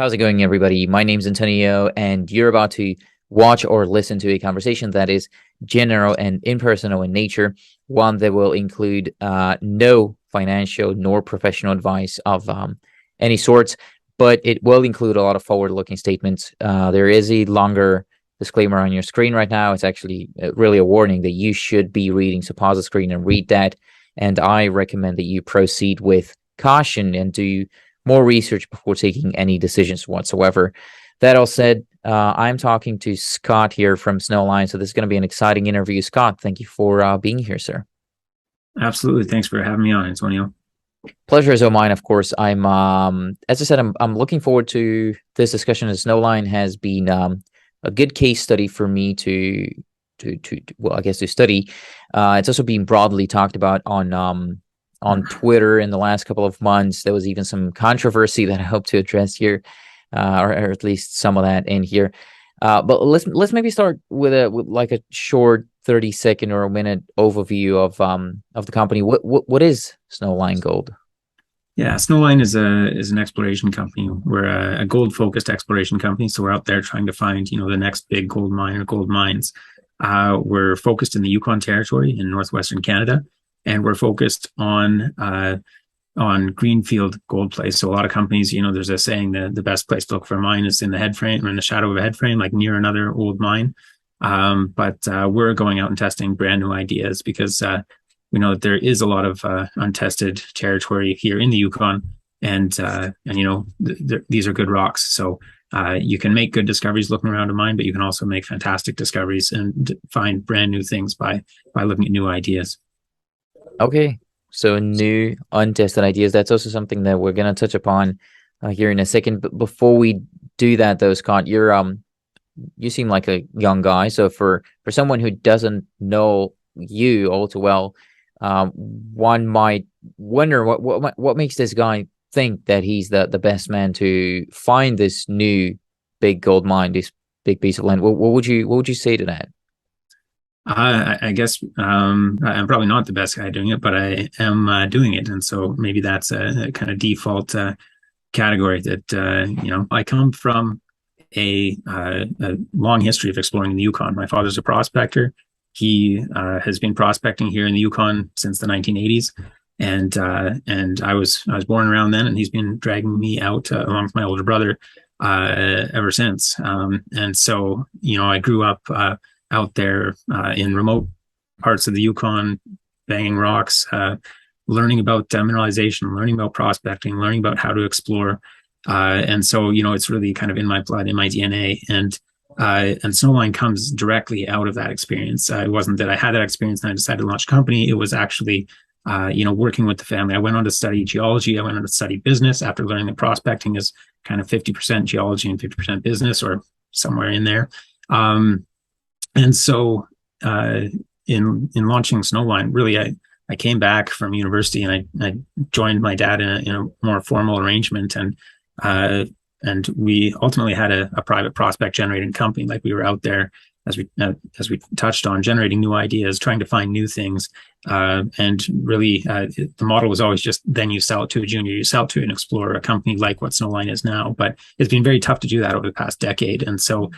How's it going, everybody? My name's Antonio, and you're about to watch or listen to a conversation that is general and impersonal in nature, one that will include no financial nor professional advice of any sorts, but it will include a lot of forward-looking statements. There is a longer disclaimer on your screen right now. It's actually really a warning that you should be reading, so pause the screen and read that. And I recommend that you proceed with caution and do more research before taking any decisions whatsoever. That all said, I'm talking to Scott here from Snowline, so this is going to be an exciting interview. Scott, thank you for being here, sir. Absolutely. Thanks for having me on, Antonio. Pleasure is all mine, of course. I'm, as I said, I'm looking forward to this discussion. As Snowline has been a good case study for me to well, I guess to study. It's also been broadly talked about on Twitter in the last couple of months. There was even some controversy that I hope to address here, or at least some of that in here. But let's maybe start with like a short 30-second or a minute overview of the company. What is Snowline Gold? Yeah, Snowline is an exploration company. We're a gold focused exploration company, so we're out there trying to find the next big gold mine or gold mines. We're focused in the Yukon territory in northwestern Canada, and we're focused on greenfield gold plays. So a lot of companies, there's a saying that the best place to look for a mine is in the head frame or in the shadow of a head frame, like near another old mine. But we're going out and testing brand new ideas because we know that there is a lot of untested territory here in the Yukon, and these are good rocks. So you can make good discoveries looking around a mine, but you can also make fantastic discoveries and find brand new things by looking at new ideas. Okay, so new untested ideas. That's also something that we're going to touch upon here in a second. But before we do that, though, Scott, you seem like a young guy. So for someone who doesn't know you all too well, one might wonder what makes this guy think that he's the best man to find this new big gold mine, this big piece of land. What would you say to that? I guess I'm probably not the best guy doing it, but I am doing it, and so maybe that's a kind of default category that I come from a long history of exploring in the Yukon. My father's a prospector. He has been prospecting here in the Yukon since the 1980s, and I was born around then, and he's been dragging me out along with my older brother ever since. And so I grew up out there in remote parts of the Yukon, banging rocks, learning about mineralization, learning about prospecting, learning about how to explore. And so, it's really kind of in my blood, in my DNA. And Snowline comes directly out of that experience. It wasn't that I had that experience and I decided to launch a company. It was actually, working with the family. I went on to study geology. I went on to study business after learning that prospecting is kind of 50% geology and 50% business, or somewhere in there. And so in launching Snowline, really, I came back from university and I joined my dad in a more formal arrangement, and we ultimately had a private prospect generating company. Like, we were out there, as we touched on, generating new ideas, trying to find new things, and really the model was always just, then you sell it to a junior, you sell it to an explorer, a company like what Snowline is now. But it's been very tough to do that over the past decade, and so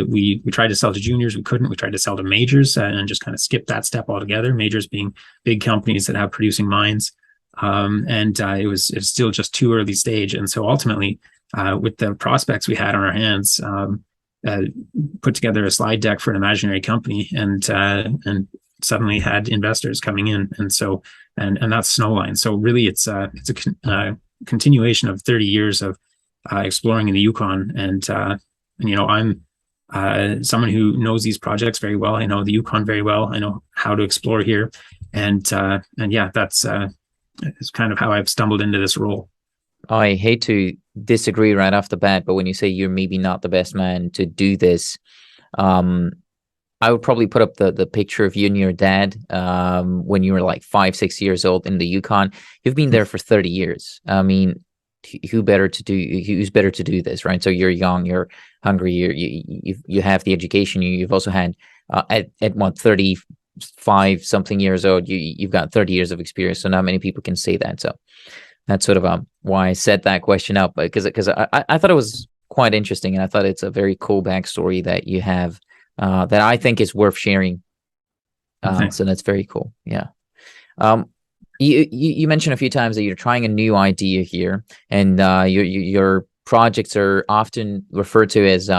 we tried to sell to juniors, we couldn't. We tried to sell to majors and just kind of skip that step altogether. Majors being big companies that have producing mines, and it's still just too early stage. And so ultimately, with the prospects we had on our hands, put together a slide deck for an imaginary company, and suddenly had investors coming in, and so and that's Snowline. So really, it's a continuation of 30 years of exploring in the Yukon, and I'm someone who knows these projects very well. I know the Yukon very well. I know how to explore here, and yeah, that's kind of how I've stumbled into this role. I hate to disagree right off the bat, but when you say you're maybe not the best man to do this, I would probably put up the picture of you and your dad when you were like 5-6 years old in the Yukon. You've been there for 30 years. I mean, who's better to do this, right? So you're young, you're hungry, you have the education. You've also had at what, 35 something years old, you've got 30 years of experience. So not many people can say that. So That's sort of why I set that question up, because I thought it was quite interesting, and I thought it's a very cool backstory that you have that I think is worth sharing. Thanks. So that's very cool. Yeah. Um, you mentioned a few times that you're trying a new idea here, and your projects are often referred to as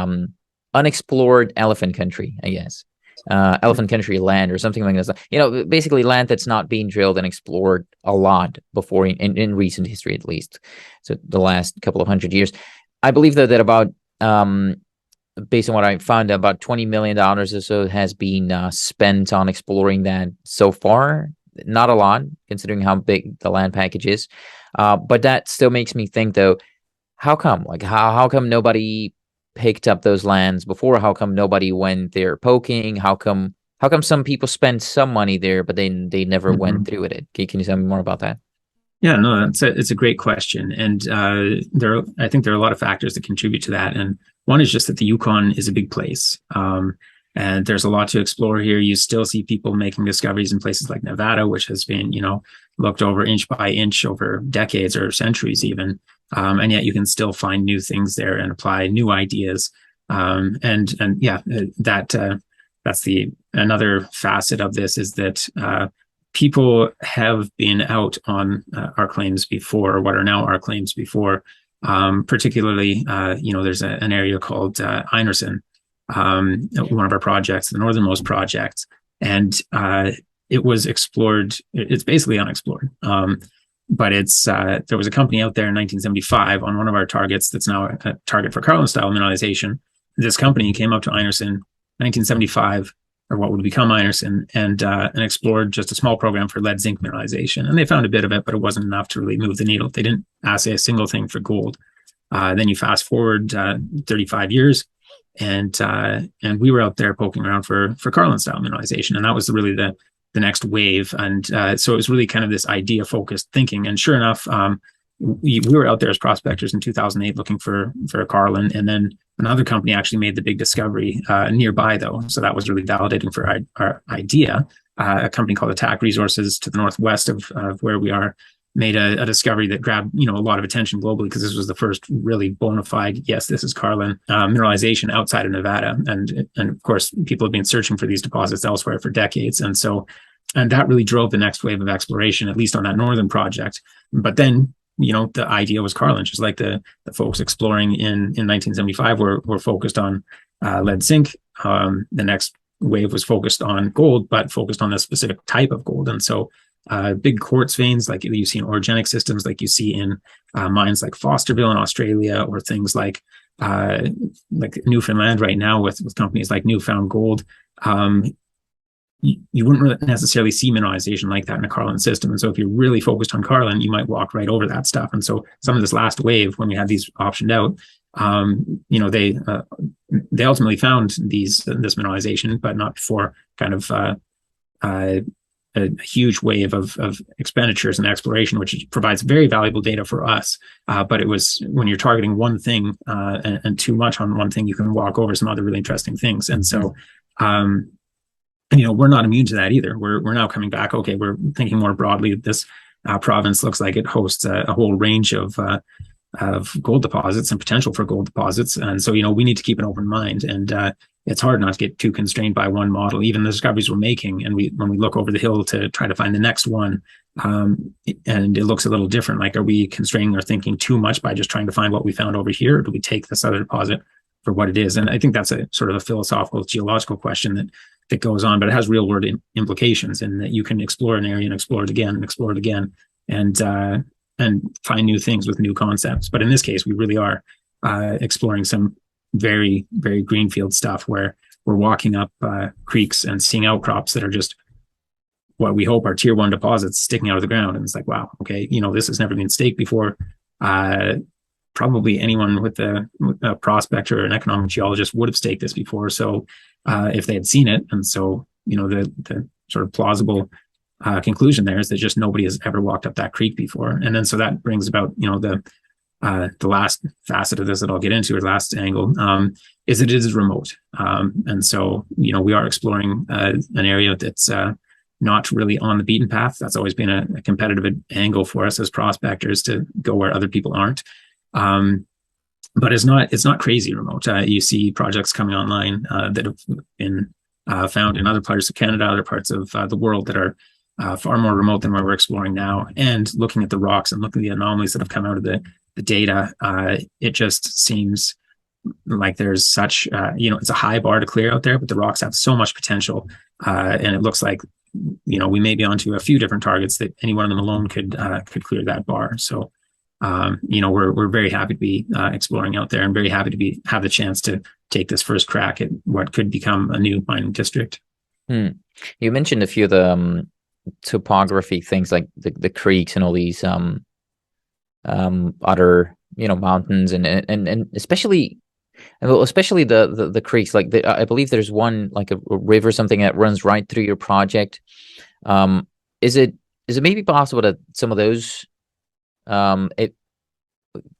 unexplored elephant country, I guess. Elephant country land or something like that. You know, basically land that's not being drilled and explored a lot before in recent history, at least. So the last couple of 100 years. I believe though that about based on what I found, about $20 million or so has been spent on exploring that so far. Not a lot, considering how big the land package is. But that still makes me think, though, how come? Like, how come nobody picked up those lands before? How come nobody went there poking? How come some people spent some money there, but then they never went through with it? Can you tell me more about that? Yeah, no, it's a great question, and I think there are a lot of factors that contribute to that. And one is just that the Yukon is a big place, and there's a lot to explore here. You still see people making discoveries in places like Nevada, which has been, looked over inch by inch over decades or centuries even, and yet you can still find new things there and apply new ideas. And yeah, that's the another facet of this is that. People have been out on our claims before, or what are now our claims before. Particularly, there's an area called Einarson, one of our projects, the northernmost project, and it was explored. It's basically unexplored, but there was a company out there in 1975 on one of our targets that's now a target for Carlin-style mineralization. This company came up to Einarson 1975. Or what would become Einarson, and explored just a small program for lead zinc mineralization. And they found a bit of it, but it wasn't enough to really move the needle. They didn't assay a single thing for gold. Then you fast forward 35 years, and we were out there poking around for Carlin style mineralization, and that was really the next wave. And so it was really kind of this idea focused thinking. And sure enough, we were out there as prospectors in 2008 looking for a Carlin, and then another company actually made the big discovery nearby, though. So that was really validating for our idea. A company called Attack Resources to the northwest of where we are made a discovery that grabbed a lot of attention globally, because this was the first really bona fide, yes, this is Carlin mineralization outside of Nevada. And of course, people have been searching for these deposits elsewhere for decades. And that really drove the next wave of exploration, at least on that northern project. But then the idea was Carlin, just like the folks exploring in 1975 were focused on lead zinc. The next wave was focused on gold, but focused on a specific type of gold. And so big quartz veins, like you see in orogenic systems, like you see in mines like Fosterville in Australia, or things like Newfoundland right now with companies like Newfound Gold. You wouldn't really necessarily see mineralization like that in a Carlin system. And so if you're really focused on Carlin, you might walk right over that stuff. And so some of this last wave, when we had these optioned out, they ultimately found this mineralization, but not before kind of a huge wave of expenditures and exploration, which provides very valuable data for us. But it was when you're targeting one thing and too much on one thing, you can walk over some other really interesting things. And so we're not immune to that either. We're now coming back. Okay, we're thinking more broadly. This province looks like it hosts a whole range of gold deposits and potential for gold deposits. And so, we need to keep an open mind. And it's hard not to get too constrained by one model. Even the discoveries we're making, and when we look over the hill to try to find the next one, and it looks a little different. Like, are we constraining our thinking too much by just trying to find what we found over here, or do we take this other deposit for what it is? And I think that's a sort of a philosophical, geological question that goes on, but it has real world implications, in that you can explore an area and explore it again and explore it again, and find new things with new concepts. But in this case, we really are exploring some very, very greenfield stuff, where we're walking up creeks and seeing outcrops that are just what we hope are tier one deposits sticking out of the ground. And it's like, wow, okay, this has never been staked before. Probably anyone with a prospector or an economic geologist would have staked this before. So if they had seen it, and so the sort of plausible conclusion there is that just nobody has ever walked up that creek before. And then so that brings about the last facet of this that I'll get into, or last angle, is that it is remote. And so we are exploring an area that's not really on the beaten path. That's always been a competitive angle for us as prospectors, to go where other people aren't. But it's not crazy remote. You see projects coming online that have been found in other parts of Canada, other parts of the world, that are far more remote than where we're exploring now. And looking at the rocks and looking at the anomalies that have come out of the data, it just seems like there's such, it's a high bar to clear out there, but the rocks have so much potential. And it looks like, we may be onto a few different targets that any one of them alone could clear that bar. So, we're very happy to be exploring out there, and very happy to have the chance to take this first crack at what could become a new mining district. You mentioned a few of the topography things, like the creeks and all these other mountains, and especially the creeks. Like I believe there's one, like a river, something that runs right through your project. Is it maybe possible that some of those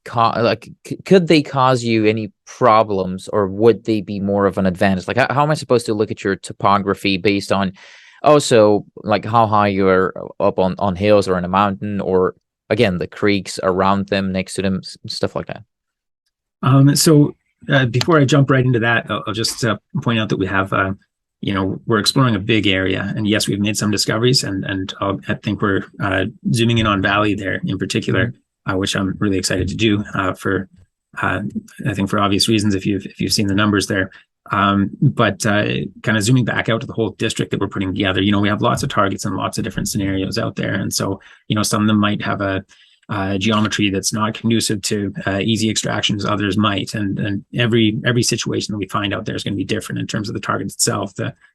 could they cause you any problems, or would they be more of an advantage? Like how am I supposed to look at your topography based on also like how high you're up on hills or in a mountain, or again the creeks around them, next to them, stuff like that? So before I jump right into that, I'll just point out that we have we're exploring a big area, and yes, we've made some discoveries, and I think we're zooming in on Valley there in particular, which I'm really excited to do I think for obvious reasons, if you've seen the numbers there. But kind of zooming back out to the whole district that we're putting together, we have lots of targets and lots of different scenarios out there, and so some of them might have a geometry that's not conducive to easy extractions, others might, and every situation that we find out there is going to be different in terms of the target itself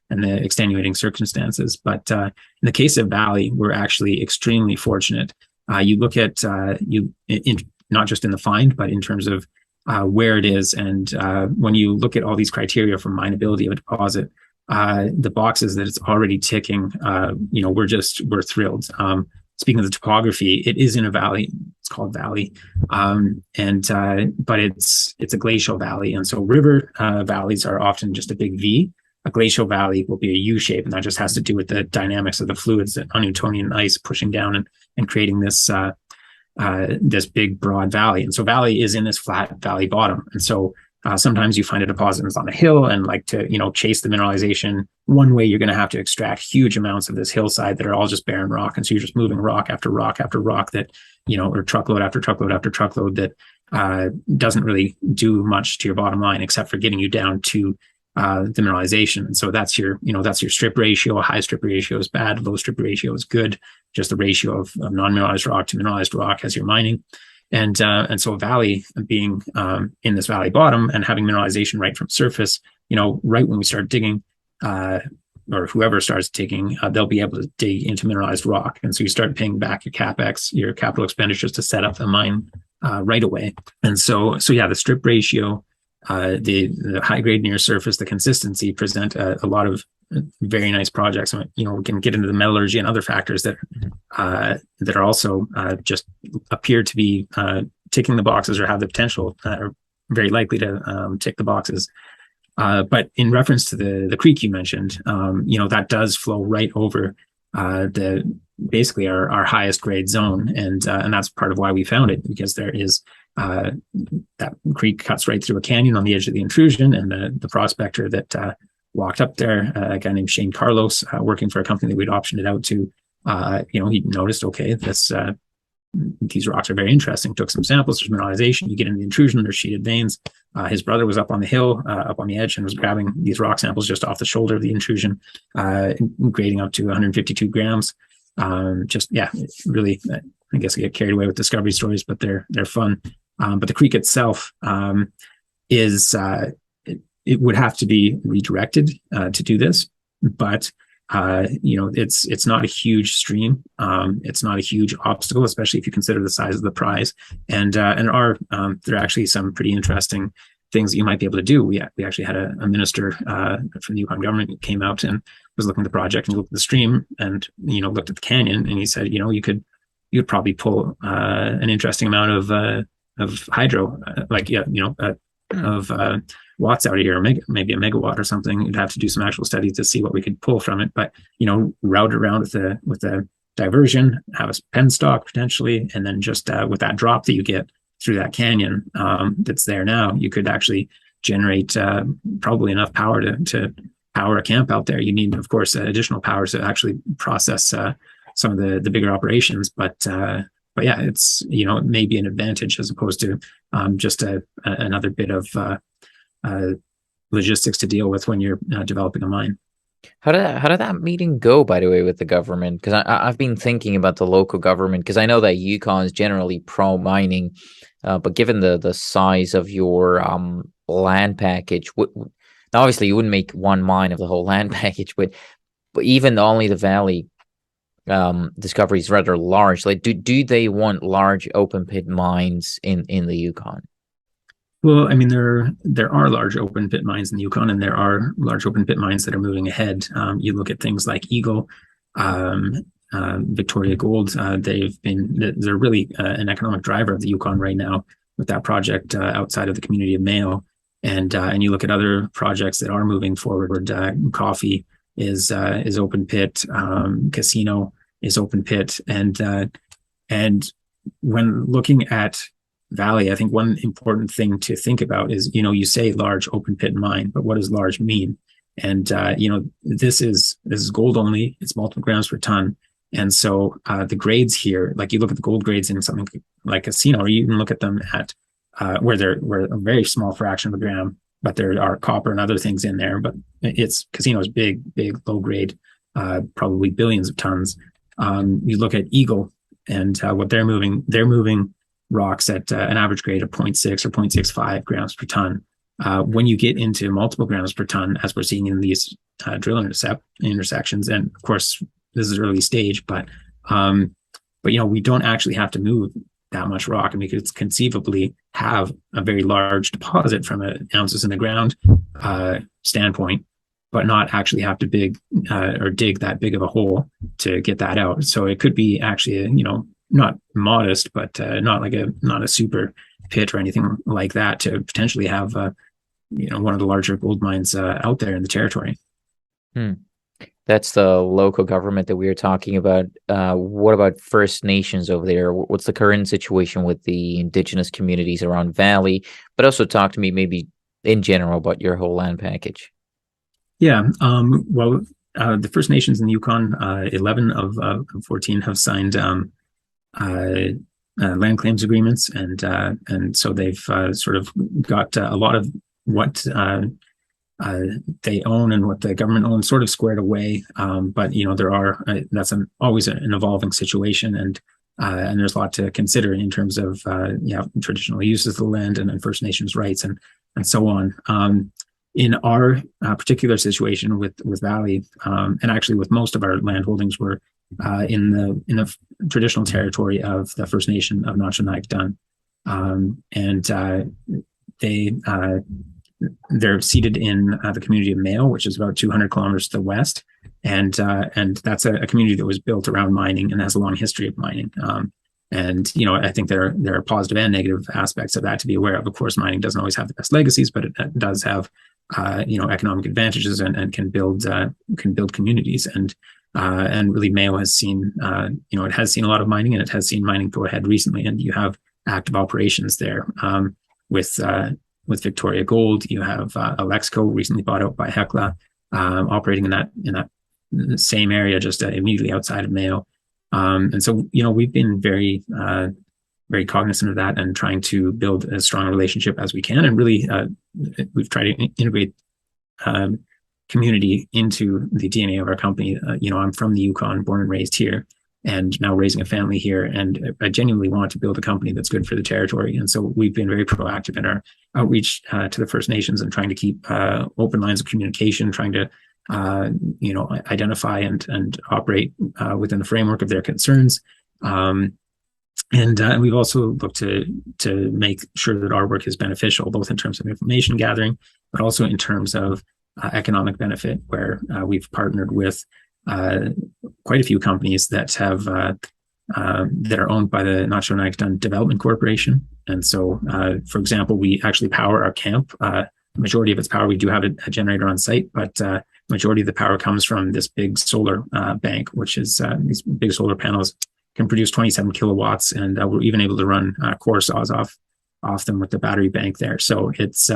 and the extenuating circumstances. But in the case of Valley, we're actually extremely fortunate. You look at not just in the find, but in terms of where it is, and when you look at all these criteria for mineability of a deposit, the boxes that it's already ticking, we're thrilled. Speaking of the topography, it is in a valley. It's called Valley, but it's a glacial valley, and so river valleys are often just a big V. A glacial valley will be a U shape, and that just has to do with the dynamics of the fluids, the Newtonian ice pushing down and creating this this big broad valley. And so Valley is in this flat valley bottom, and so sometimes you find a deposit that's on a hill, and like to chase the mineralization one way, you're going to have to extract huge amounts of this hillside that are all just barren rock, and so you're just moving rock after rock after rock that or truckload after truckload after truckload that doesn't really do much to your bottom line except for getting you down to the mineralization. And so that's your strip ratio. A high strip ratio is bad, low strip ratio is good. Just the ratio of non-mineralized rock to mineralized rock as you're mining. And so Valley being in this valley bottom and having mineralization right from surface, right when we start digging, or whoever starts digging, they'll be able to dig into mineralized rock. And so you start paying back your CapEx, your capital expenditures to set up the mine right away. And so yeah, the strip ratio, the high grade near surface, the consistency present a lot of very nice projects. We can get into the metallurgy and other factors that are also just appear to be ticking the boxes or have the potential, or very likely to tick the boxes. But in reference to the creek you mentioned, that does flow right over basically our highest grade zone, and that's part of why we found it, because there is that creek cuts right through a canyon on the edge of the intrusion, and the prospector that walked up there, a guy named Shane Carlos, working for a company that we'd optioned it out to, he noticed, okay, these rocks are very interesting, took some samples, there's mineralization, you get into the intrusion, there's sheeted veins. His brother was up on the hill, up on the edge, and was grabbing these rock samples just off the shoulder of the intrusion, grading up to 152 grams. Really, I guess I get carried away with discovery stories, but they're fun. But the creek itself it would have to be redirected to do this, but it's not a huge stream. It's not a huge obstacle, especially if you consider the size of the prize. And there are actually some pretty interesting things that you might be able to do. We actually had a minister from the Yukon government who came out and was looking at the project and looked at the stream and looked at the canyon, and he said, you could probably pull an interesting amount of hydro, watts out of here, or maybe a megawatt or something. You'd have to do some actual studies to see what we could pull from it. But route it around with a diversion, have a penstock potentially, and then just with that drop that you get through that canyon that's there now, you could actually generate probably enough power to power a camp out there. You need, of course, additional power to actually process some of the bigger operations, but yeah, it's it may be an advantage as opposed to just another bit of logistics to deal with when you're developing a mine. How did that meeting go, by the way, with the government? Because I've been thinking about the local government, because I know that Yukon is generally pro mining, but given the size of your land package, now obviously you wouldn't make one mine of the whole land package, but even only the valley discovery is rather large. Like, do they want large open pit mines in the Yukon? Well, I mean, there are large open pit mines in the Yukon, and there are large open pit mines that are moving ahead. You look at things like Eagle, Victoria Gold. They're really an economic driver of the Yukon right now with that project outside of the community of Mayo. And you look at other projects that are moving forward. Coffee is open pit. Casino is open pit. And when looking at Valley, I think one important thing to think about is, you say large open pit mine, but what does large mean? And this is gold only. It's multiple grams per ton. And so the grades here, like you look at the gold grades in something like Casino, or you even look at them at where a very small fraction of a gram, but there are copper and other things in there. But Casino is big, low grade, probably billions of tons. You look at Eagle and what they're moving rocks at an average grade of 0.6 or 0.65 grams per ton. When you get into multiple grams per ton, as we're seeing in these drill intersections, and of course this is early stage, but we don't actually have to move that much rock, and we could conceivably have a very large deposit from an ounces in the ground standpoint, but not actually have to dig that big of a hole to get that out. So it could be actually not modest, but not a super pit or anything like that, to potentially have one of the larger gold mines out there in the territory. That's the local government that we were talking about. What about First Nations over there? What's the current situation with the indigenous communities around Valley? But also talk to me maybe in general about your whole land package. Yeah. Well, the First Nations in the Yukon, 11 of 14 have signed land claims agreements, and so they've sort of got a lot of what they own and what the government owns sort of squared away. But that's always an evolving situation, and there's a lot to consider in terms of traditional uses of the land and First Nations rights and so on. In our particular situation with Valley, and actually with most of our land holdings, were in the traditional territory of the First Nation of Notchinaik-Dun, and they're seated in the community of Mayo, which is about 200 kilometers to the west, and that's a community that was built around mining and has a long history of mining. And I think there are positive and negative aspects of that to be aware of. Of course, mining doesn't always have the best legacies, but it does have economic advantages and can build communities. And really, Mayo has seen it has seen a lot of mining, and it has seen mining go ahead recently. And you have active operations there with Victoria Gold. You have Alexco, recently bought out by Hecla, operating in that same area, just immediately outside of Mayo. And so we've been very cognizant of that and trying to build as strong a relationship as we can. And really, we've tried to integrate community into the DNA of our company. I'm from the Yukon, born and raised here, and now raising a family here. And I genuinely want to build a company that's good for the territory. And so we've been very proactive in our outreach to the First Nations and trying to keep open lines of communication, trying to identify and operate within the framework of their concerns. And we've also looked to make sure that our work is beneficial, both in terms of information gathering, but also in terms of economic benefit, where we've partnered with quite a few companies that have that are owned by the Notchinaik-Dun Development Corporation. And so, for example, we actually power our camp majority of its power. We do have a generator on site, but majority of the power comes from this big solar bank, which is these big solar panels can produce 27 kilowatts, and we're even able to run core saws off them with the battery bank there. So it's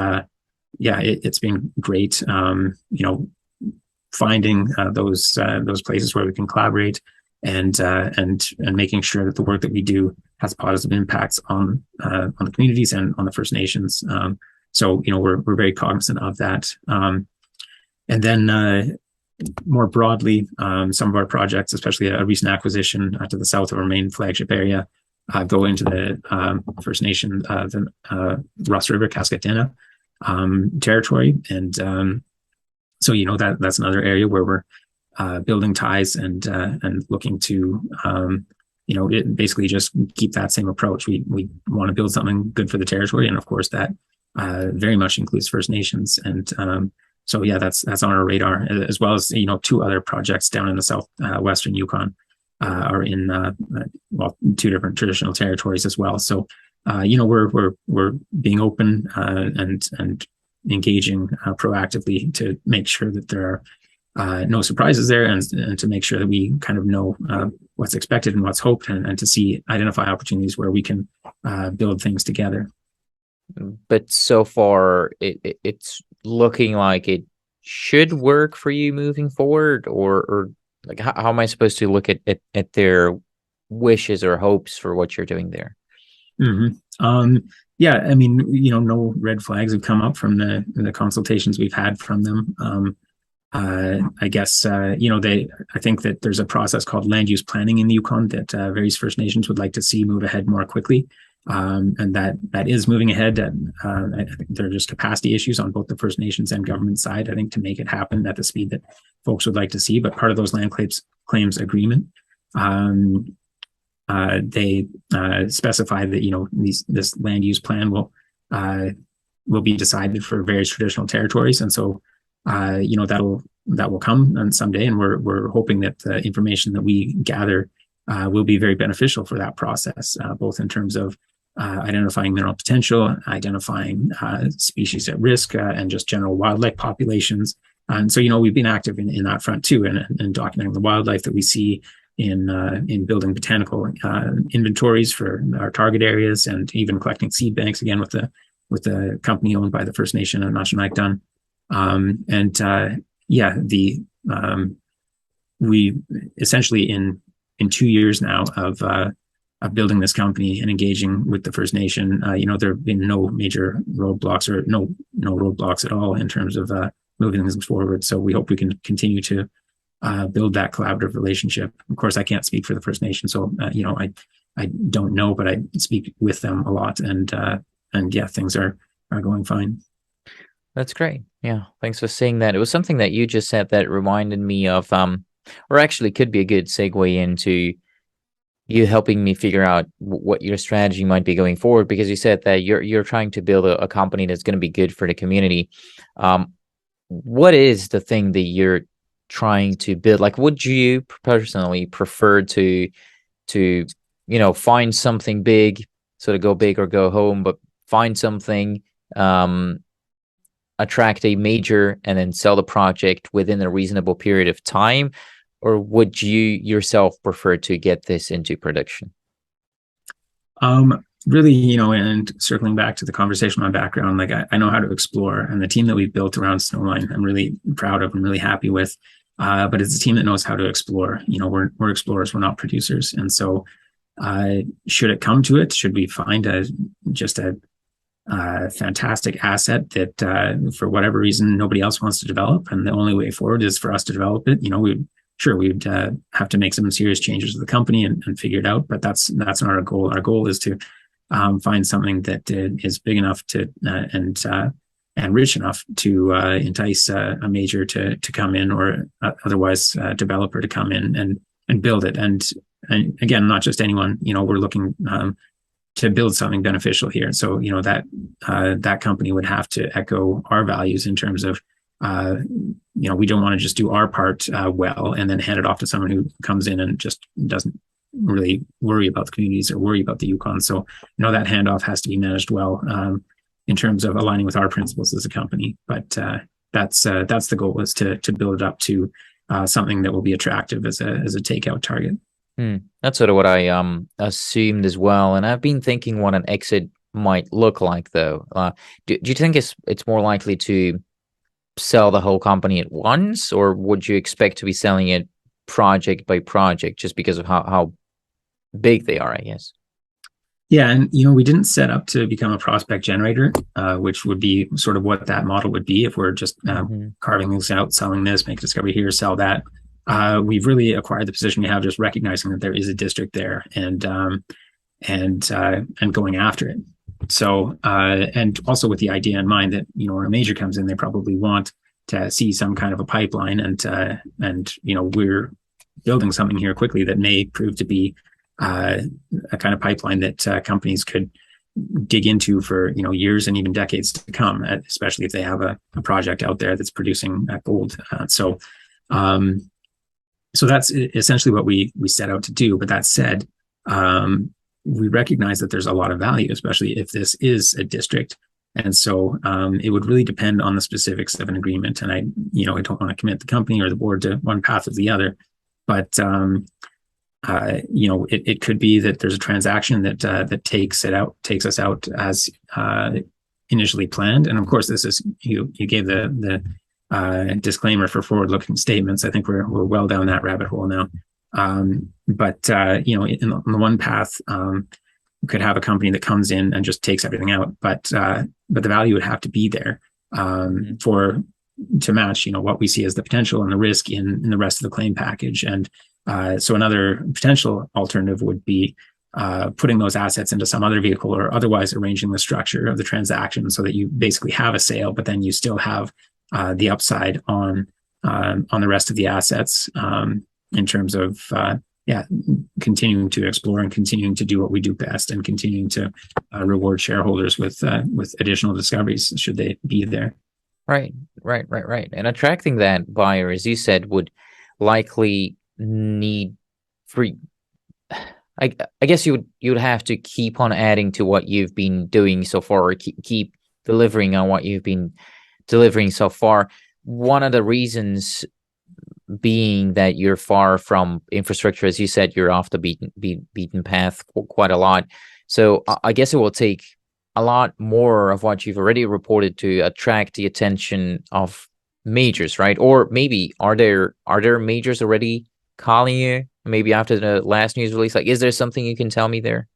it's been great. Finding those places where we can collaborate and making sure that the work that we do has positive impacts on the communities and on the First Nations. So we're very cognizant of that. And then more broadly, some of our projects, especially a recent acquisition to the south of our main flagship area, go into the First Nation, the Ross River Cascadena territory, and so that's another area where we're building ties and looking to basically just keep that same approach. We want to build something good for the territory, and of course that very much includes First Nations. And so that's on our radar, as well as two other projects down in the south western Yukon are in two different traditional territories as well. So we're being open and engaging proactively to make sure that there are no surprises there, and to make sure that we kind of know what's expected and what's hoped, and to identify opportunities where we can build things together. But so far, it's looking like it should work for you moving forward, or like how am I supposed to look at their wishes or hopes for what you're doing there? Mm-hmm. Yeah, I mean, no red flags have come up from the consultations we've had from them. I guess I think that there's a process called land use planning in the Yukon that various First Nations would like to see move ahead more quickly, and that is moving ahead. I think there are just capacity issues on both the First Nations and government side, I think, to make it happen at the speed that folks would like to see. But part of those land claims agreement, they specify that this land use plan will be decided for various traditional territories, and so that will come on someday, and we're hoping that the information that we gather will be very beneficial for that process, both in terms of identifying mineral potential, identifying species at risk, and just general wildlife populations. And so we've been active in that front too, and documenting the wildlife that we see in building botanical inventories for our target areas, and even collecting seed banks again with the company owned by the First Nation of Atanasov. We essentially in 2 years now of building this company and engaging with the First Nation, there have been no major roadblocks, or no roadblocks at all in terms of moving things forward. So we hope we can continue to build that collaborative relationship. Of course, I can't speak for the First Nation, so I don't know, but I speak with them a lot, and things are going fine. That's great. Yeah, thanks for saying that. It was something that you just said that reminded me of, or actually could be a good segue into you helping me figure out what your strategy might be going forward, because you said that you're trying to build a company that's going to be good for the community. What is the thing that you're trying to build? Like, would you personally prefer to find something big, sort of go big or go home, but find something, attract a major, and then sell the project within a reasonable period of time? Or would you yourself prefer to get this into production? Really, and circling back to the conversation on my background, like I know how to explore, and the team that we've built around Snowline, I'm really proud of and really happy with. But it's a team that knows how to explore. We're explorers, we're not producers. And so should it come to it, should we find a fantastic asset that for whatever reason nobody else wants to develop, and the only way forward is for us to develop it, we'd have to make some serious changes to the company and figure it out. But that's not our goal. Our goal is to find something that is big enough to and rich enough to entice a major to come in, or otherwise a developer to come in and build it. And again, not just anyone. We're looking to build something beneficial here. So that company would have to echo our values in terms of we don't want to just do our part well and then hand it off to someone who comes in and just doesn't really worry about the communities or worry about the Yukon. So that handoff has to be managed well. in terms of aligning with our principles as a company. But that's the goal, is to build it up to something that will be attractive as a takeout target. That's sort of what I assumed as well, and I've been thinking what an exit might look like, though. Do you think it's more likely to sell the whole company at once, or would you expect to be selling it project by project, just because of how big they are, I guess? Yeah, and we didn't set up to become a prospect generator, which would be sort of what that model would be if we're just carving things out, selling this, make a discovery here, sell that. We've really acquired the position we have, just recognizing that there is a district there, and going after it. So, and also with the idea in mind that when a major comes in, they probably want to see some kind of a pipeline, and we're building something here quickly that may prove to be a kind of pipeline that companies could dig into for years and even decades to come, especially if they have a project out there that's producing gold. So that's essentially what we set out to do. But that said, we recognize that there's a lot of value, especially if this is a district. And so it would really depend on the specifics of an agreement. And I don't want to commit the company or the board to one path or the other, but it could be that there's a transaction that takes us out as initially planned. And of course, this is you gave the disclaimer for forward-looking statements. I think we're well down that rabbit hole now. But in the one path, we could have a company that comes in and just takes everything out, but the value would have to be there to match what we see as the potential and the risk in the rest of the claim package. And so another potential alternative would be putting those assets into some other vehicle, or otherwise arranging the structure of the transaction so that you basically have a sale, but then you still have the upside on the rest of the assets, in terms of continuing to explore and continuing to do what we do best, and continuing to reward shareholders with additional discoveries should they be there. Right. And attracting that buyer, as you said, would likely need free. I guess you would have to keep on adding to what you've been doing so far, or keep delivering on what you've been delivering so far. One of the reasons being that you're far from infrastructure, as you said, you're off the beaten path quite a lot. So I guess it will take a lot more of what you've already reported to attract the attention of majors, right? Or maybe are there majors already calling you? Maybe after the last news release, like, is there something you can tell me there?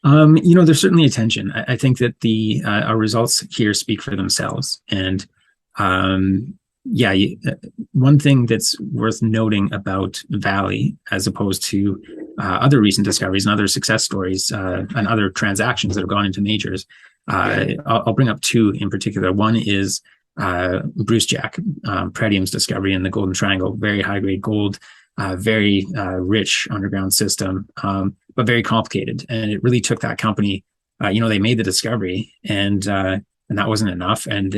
There's certainly attention. I think that our results here speak for themselves, and one thing that's worth noting about Valley, as opposed to other recent discoveries and other success stories and other transactions that have gone into majors, I'll bring up two in particular. One is Brucejack, Pretium's discovery in the Golden Triangle, very high grade gold, very rich underground system, but very complicated. And it really took that company. They made the discovery, and that wasn't enough, and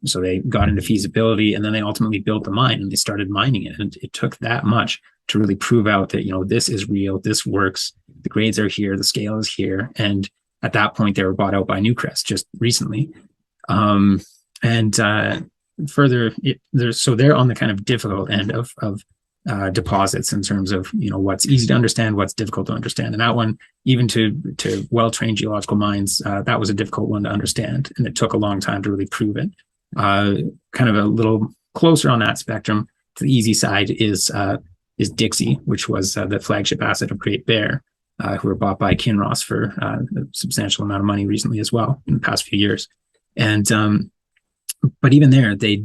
so they got into feasibility, and then they ultimately built the mine and they started mining it. And it took that much to really prove out that, this is real, this works, the grades are here, the scale is here. And at that point, they were bought out by Newcrest just recently. Further, so they're on the kind of difficult end of deposits in terms of what's easy to understand, what's difficult to understand. And that one, even to well-trained geological minds, that was a difficult one to understand, and it took a long time to really prove it. Kind of a little closer on that spectrum to the easy side is Dixie, which was the flagship asset of Great Bear, who were bought by Kinross for a substantial amount of money recently as well in the past few years. And but even there, they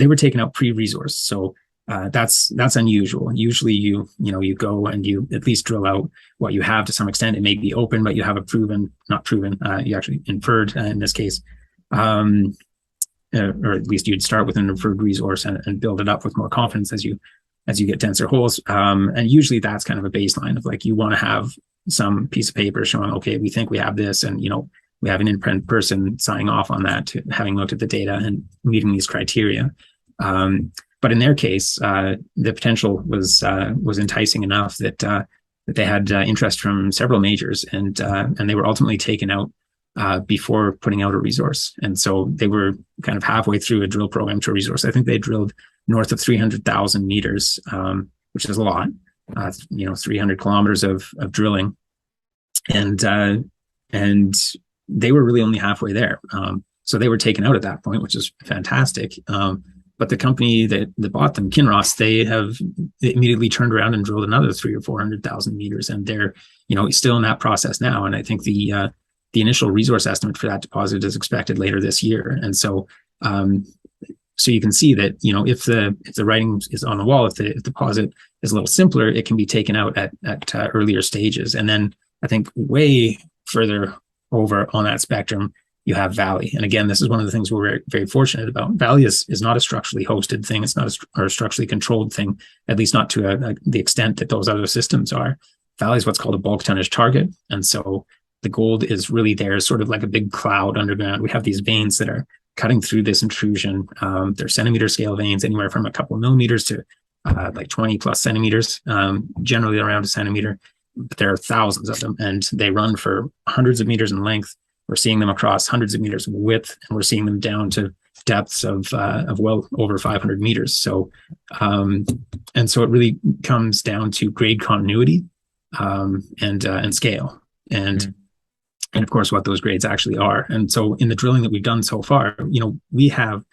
were taken out pre-resource, so that's unusual. Usually you go and you at least drill out what you have to some extent. It may be open, but you have not proven, you actually inferred in this case, or at least you'd start with an inferred resource and build it up with more confidence as you get denser holes. And usually that's kind of a baseline of like, you want to have some piece of paper showing, okay, we think we have this, and we have an independent person signing off on that, having looked at the data and meeting these criteria. But in their case, the potential was enticing enough that, that they had interest from several majors, and they were ultimately taken out before putting out a resource. And so they were kind of halfway through a drill program to a resource. I think they drilled north of 300,000 meters, which is a lot, 300 kilometers of drilling. And they were really only halfway there. So they were taken out at that point, which is fantastic. But the company that bought them, Kinross, they immediately turned around and drilled another 300,000 or 400,000 meters, and they're still in that process now. And I think the initial resource estimate for that deposit is expected later this year. And so you can see that if the writing is on the wall, if the deposit is a little simpler, it can be taken out at earlier stages. And then I think way further over on that spectrum, you have Valley. And again, this is one of the things we're very, very fortunate about. Valley is not a structurally hosted thing. It's not a structurally controlled thing, at least not to the extent that those other systems are. Valley is what's called a bulk tonnage target. And so the gold is really there, sort of like a big cloud underground. We have these veins that are cutting through this intrusion. They're centimeter scale veins, anywhere from a couple of millimeters to like 20 plus centimeters, generally around a centimeter. But there are thousands of them, and they run for hundreds of meters in length. We're seeing them across hundreds of meters of width, and we're seeing them down to depths of well over 500 meters. So, and so it really comes down to grade continuity and scale, and of course what those grades actually are. And so in the drilling that we've done so far, we have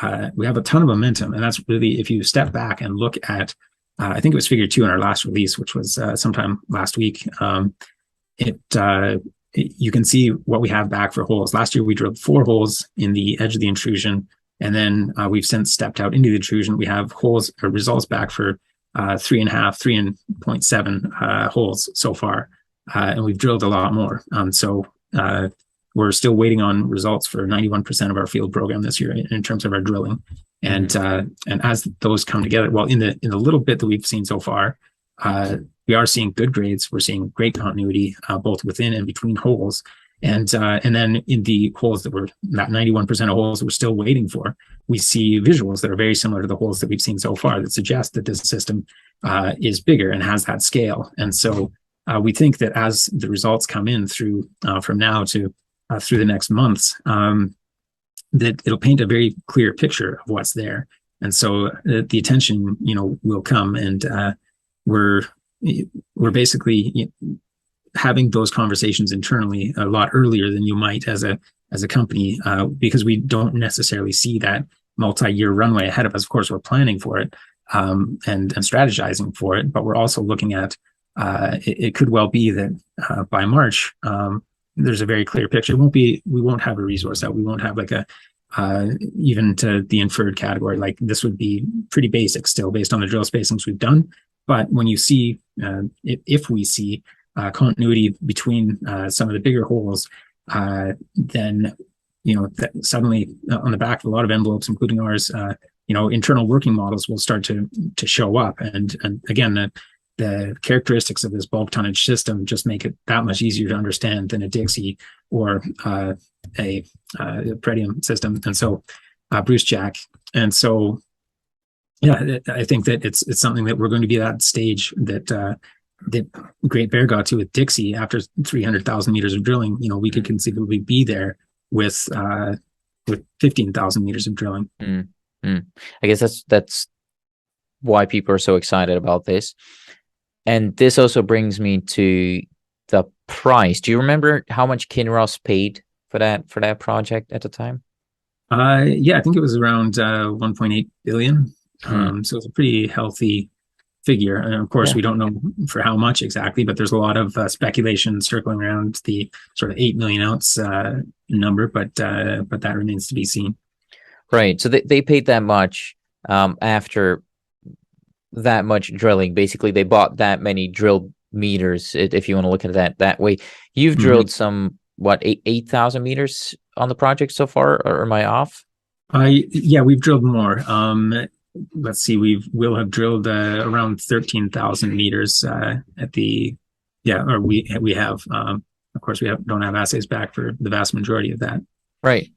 a ton of momentum, and that's really, if you step back and look at, I think it was figure 2 in our last release, which was sometime last week. You can see what we have back for holes. Last year, we drilled 4 holes in the edge of the intrusion, and then we've since stepped out into the intrusion. We have holes or results back for 3.7 holes so far, and we've drilled a lot more. So we're still waiting on results for 91% of our field program this year in terms of our drilling. And as those come together, well, in the little bit that we've seen so far, we are seeing good grades. We're seeing great continuity both within and between holes, and then in the holes that we're not 91% of holes that we're still waiting for, we see visuals that are very similar to the holes that we've seen so far that suggest that this system is bigger and has that scale. And so we think that as the results come in through from now to through the next months, that it'll paint a very clear picture of what's there. And so the attention, will come, and we're basically having those conversations internally a lot earlier than you might as a company, because we don't necessarily see that multi-year runway ahead of us. Of course, we're planning for it and strategizing for it, but we're also looking at it could well be that by March there's a very clear picture. We won't have a resource out. We won't have like a even to the inferred category. Like, this would be pretty basic still based on the drill spacings we've done. But when you see, if we see continuity between some of the bigger holes, then suddenly on the back of a lot of envelopes, including ours, internal working models will start to show up. And again, the characteristics of this bulk tonnage system just make it that much easier to understand than a Dixie or a Pretium system. And so Bruce Jack. And so, yeah, I think that it's something that we're going to be at that stage that Great Bear got to with Dixie after 300,000 meters of drilling. We could conceivably be there with 15,000 meters of drilling. I guess that's why people are so excited about this. And this also brings me to the price. Do you remember how much Kinross paid for that project at the time? Yeah, I think it was around 1.8 billion. So it's a pretty healthy figure. And of course, we don't know for how much exactly, but there's a lot of speculation circling around the sort of 8 million ounce number, but that remains to be seen. Right. So they paid that much after that much drilling. Basically, they bought that many drill meters, if you want to look at it that way. You've drilled some, 8,000 meters on the project so far, or am I off? Yeah, we've drilled more. Let's see, we'll have drilled around 13,000 meters at the, or we have. Of course, don't have assays back for the vast majority of that. Right.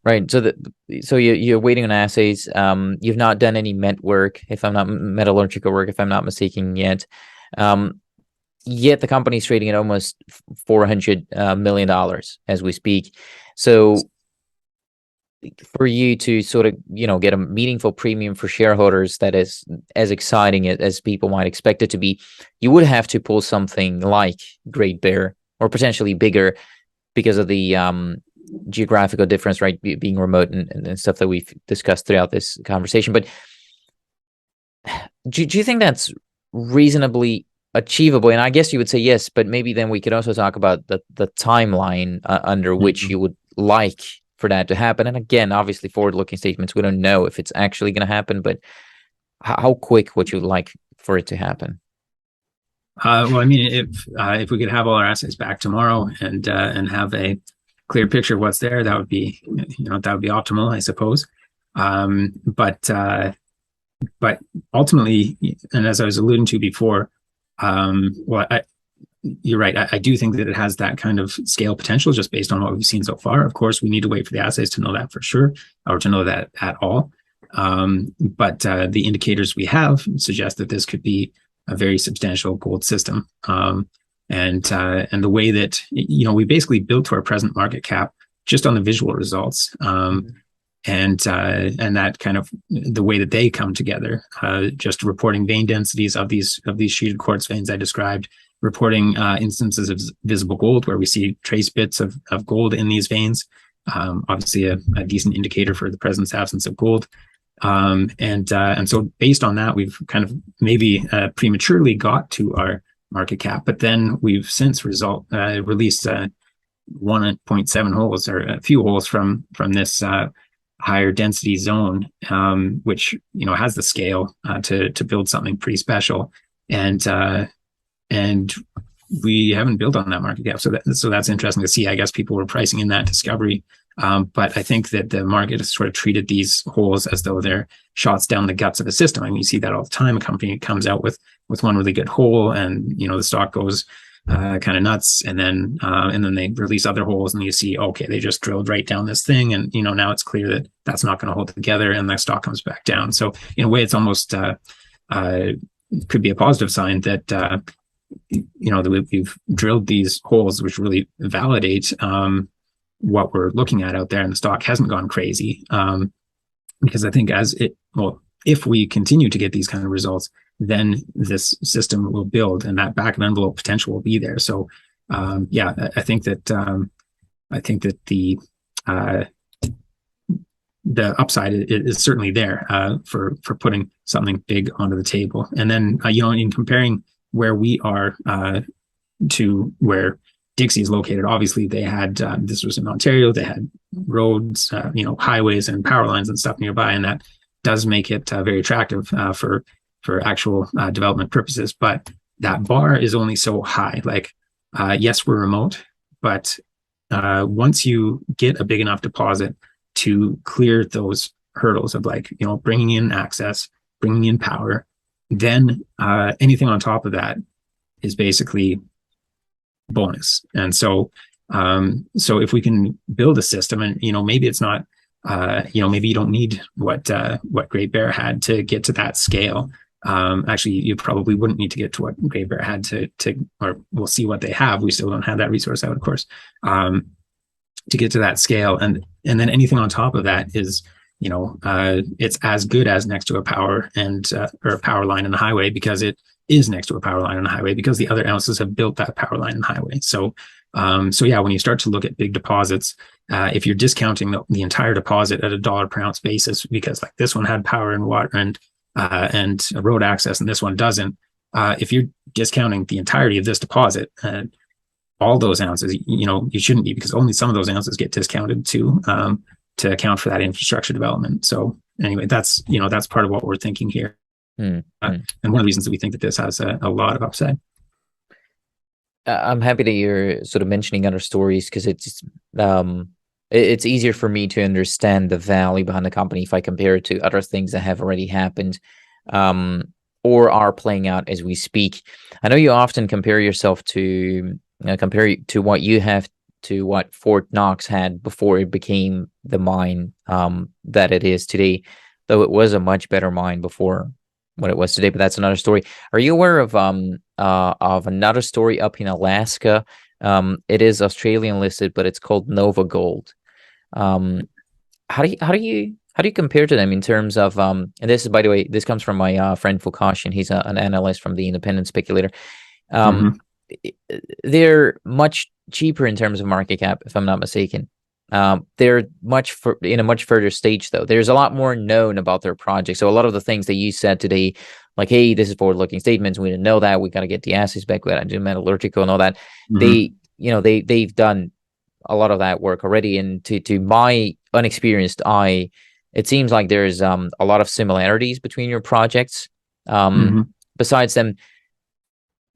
So you're waiting on assays. You've not done any metallurgical work, if I'm not mistaken yet. yet the company's trading at almost $400 million as we speak. So for you to sort of, get a meaningful premium for shareholders that is as exciting as people might expect it to be, you would have to pull something like Great Bear, or potentially bigger, because of the geographical difference, right? Being remote and stuff that we've discussed throughout this conversation. But do you think that's reasonably achievable? And I guess you would say yes, but maybe then we could also talk about the timeline under which you would like for that to happen. And again, obviously forward-looking statements, we don't know if it's actually going to happen, but how quick would you like for it to happen? Well, I mean, if we could have all our assays back tomorrow and have a clear picture of what's there, that would be that would be optimal, I suppose. But ultimately, and as I was alluding to before, well, you're right. I do think that it has that kind of scale potential just based on what we've seen so far. Of course, we need to wait for the assays to know that for sure, or to know that at all. But the indicators we have suggest that this could be a very substantial gold system. And the way that, we basically built to our present market cap just on the visual results. And that kind of the way that they come together, just reporting vein densities of these sheeted quartz veins I described, reporting instances of visible gold where we see trace bits of gold in these veins, obviously a decent indicator for the presence absence of gold. And so based on that, we've kind of maybe prematurely got to our market cap, but then we've since released 1.7 holes, or a few holes from this higher density zone, which has the scale to build something pretty special, and we haven't built on that market cap, so that's interesting to see. I guess people were pricing in that discovery, but I think that the market has sort of treated these holes as though they're shots down the guts of a system. I mean, you see that all the time. A company comes out with one really good hole, and the stock goes kind of nuts, and then they release other holes, and you see, okay, they just drilled right down this thing, and now it's clear that that's not going to hold together, and the stock comes back down. So in a way, it's almost could be a positive sign that that we've drilled these holes, which really validate what we're looking at out there, and the stock hasn't gone crazy. Because I think if we continue to get these kind of results, then this system will build, and that back of envelope potential will be there. So, I think that the upside is certainly there for putting something big onto the table. And then in comparing where we are to where Dixie is located, obviously they had this was in Ontario. They had roads, highways and power lines and stuff nearby, and that does make it very attractive for actual development purposes. But that bar is only so high. Like, yes, we're remote, but once you get a big enough deposit to clear those hurdles of bringing in access, bringing in power, then anything on top of that is basically bonus. And so if we can build a system, and maybe it's not maybe you don't need what Great Bear had to get to that scale. Actually, you probably wouldn't need to get to what Great Bear had to or we'll see what they have. We still don't have that resource out, of course, to get to that scale. And then anything on top of that is, it's as good as next to a power or a power line in the highway, because it is next to a power line in the highway, because the other ounces have built that power line in the highway. So when you start to look at big deposits, if you're discounting the entire deposit at $1 per ounce basis, because like this one had power and water and road access, and this one doesn't, if you're discounting the entirety of this deposit, all those ounces, you shouldn't be, because only some of those ounces get discounted to account for that infrastructure development. So anyway, that's part of what we're thinking here. And one of the reasons that we think that this has a lot of upside. I'm happy that you're sort of mentioning other stories, because it's easier for me to understand the value behind the company if I compare it to other things that have already happened or are playing out as we speak. I know you often compare yourself to what you have to what Fort Knox had before it became the mine that it is today, though it was a much better mine before what it was today, but that's another story. Are you aware of of another story up in Alaska. It is Australian listed, but it's called Nova Gold. How do you compare to them in terms of and this is, by the way, this comes from my friend Fukashin. He's an analyst from the Independent Speculator. Mm-hmm. They're much cheaper in terms of market cap, if I'm not mistaken. They're in a much further stage, though. There's a lot more known about their project. So a lot of the things that you said today, like, hey, this is forward-looking statements, we didn't know that, we got to get the assays back, we got to do metallurgical and all that. Mm-hmm. They've done a lot of that work already, and to my unexperienced eye, it seems like there's a lot of similarities between your projects. Mm-hmm. Besides them,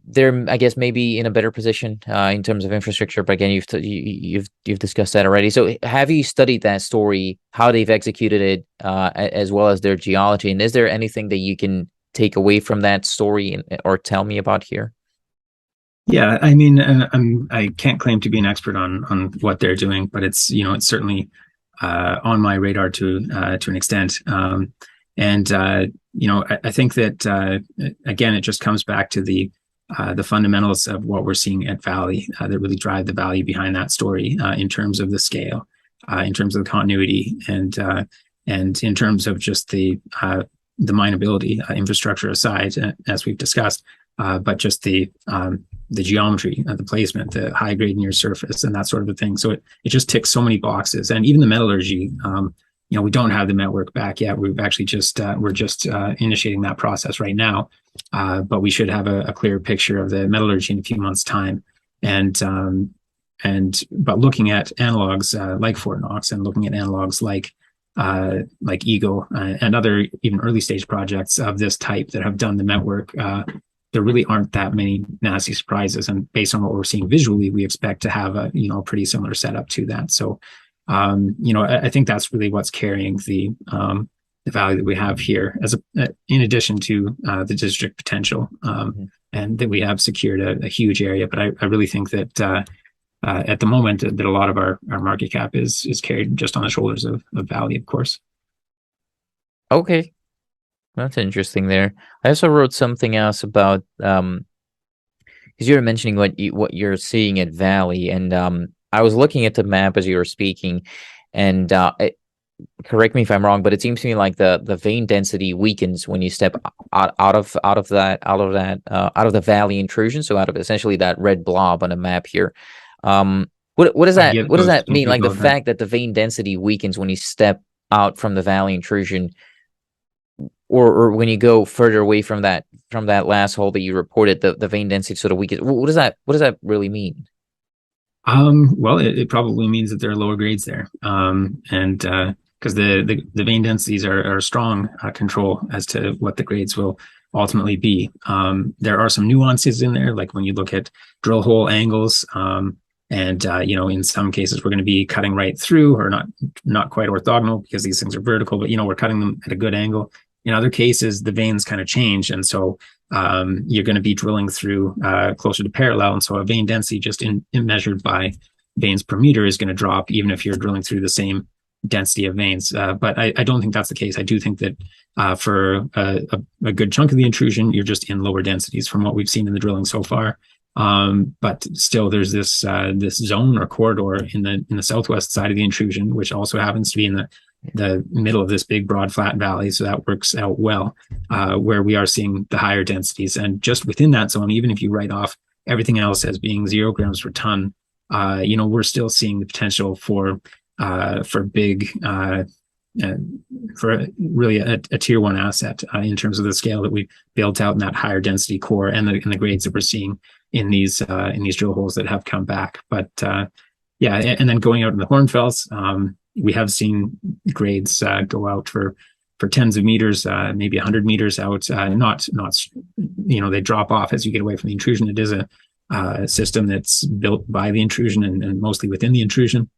they're, I guess, maybe in a better position in terms of infrastructure. But again, you've discussed that already. So have you studied that story, how they've executed it, as well as their geology? And is there anything that you can take away from that story or tell me about here? Yeah, I mean, I can't claim to be an expert on what they're doing, but it's it's certainly on my radar to an extent. And I think that again, it just comes back to the fundamentals of what we're seeing at Valley that really drive the value behind that story in terms of the scale, in terms of the continuity, and in terms of just the mineability, infrastructure aside, as we've discussed, but just the geometry, the placement, the high grade near surface, and that sort of a thing. So it just ticks so many boxes, and even the metallurgy. We don't have the met work back yet. We've actually we're just initiating that process right now, but we should have a clear picture of the metallurgy in a few months' time. But looking at analogs like Fort Knox, and looking at analogs like Eagle and other even early stage projects of this type that have done the met work, there really aren't that many nasty surprises. And based on what we're seeing visually, we expect to have a pretty similar setup to that. So I think that's really what's carrying the value that we have here, in addition to the district potential, and that we have secured a huge area. But I really think that at the moment that a lot of our market cap is carried just on the shoulders of Valley, of course. Okay, that's interesting there. I also wrote something else about because you were mentioning what you're seeing at Valley, and I was looking at the map as you were speaking, and correct me if I'm wrong, but it seems to me like the vein density weakens when you step out of the valley intrusion, so out of essentially that red blob on a map here. What does that mean? Like the fact that the vein density weakens when you step out from the valley intrusion, or when you go further away from that last hole that you reported, the vein density sort of weakens. What does that really mean? Well, it probably means that there are lower grades there, and because the vein densities are a strong control as to what the grades will ultimately be. There are some nuances in there, like when you look at drill hole angles, and in some cases we're going to be cutting right through, or not quite orthogonal because these things are vertical, but we're cutting them at a good angle. In other cases, the veins kind of change, and so you're going to be drilling through closer to parallel, and so a vein density just measured by veins per meter is going to drop, even if you're drilling through the same density of veins. But I don't think that's the case. I do think that for a good chunk of the intrusion, you're just in lower densities from what we've seen in the drilling so far. But still, there's this zone or corridor in the southwest side of the intrusion, which also happens to be in the middle of this big broad flat valley, so that works out well, where we are seeing the higher densities. And just within that zone, even if you write off everything else as being 0 grams per ton, we're still seeing the potential for big for really a tier 1 asset in terms of the scale that we built out in that higher density core, and the grades that we're seeing in these drill holes that have come back. But and then going out in the Hornfells, we have seen grades go out for tens of meters, maybe 100 meters out. Not they drop off as you get away from the intrusion. It is a system that's built by the intrusion and mostly within the intrusion.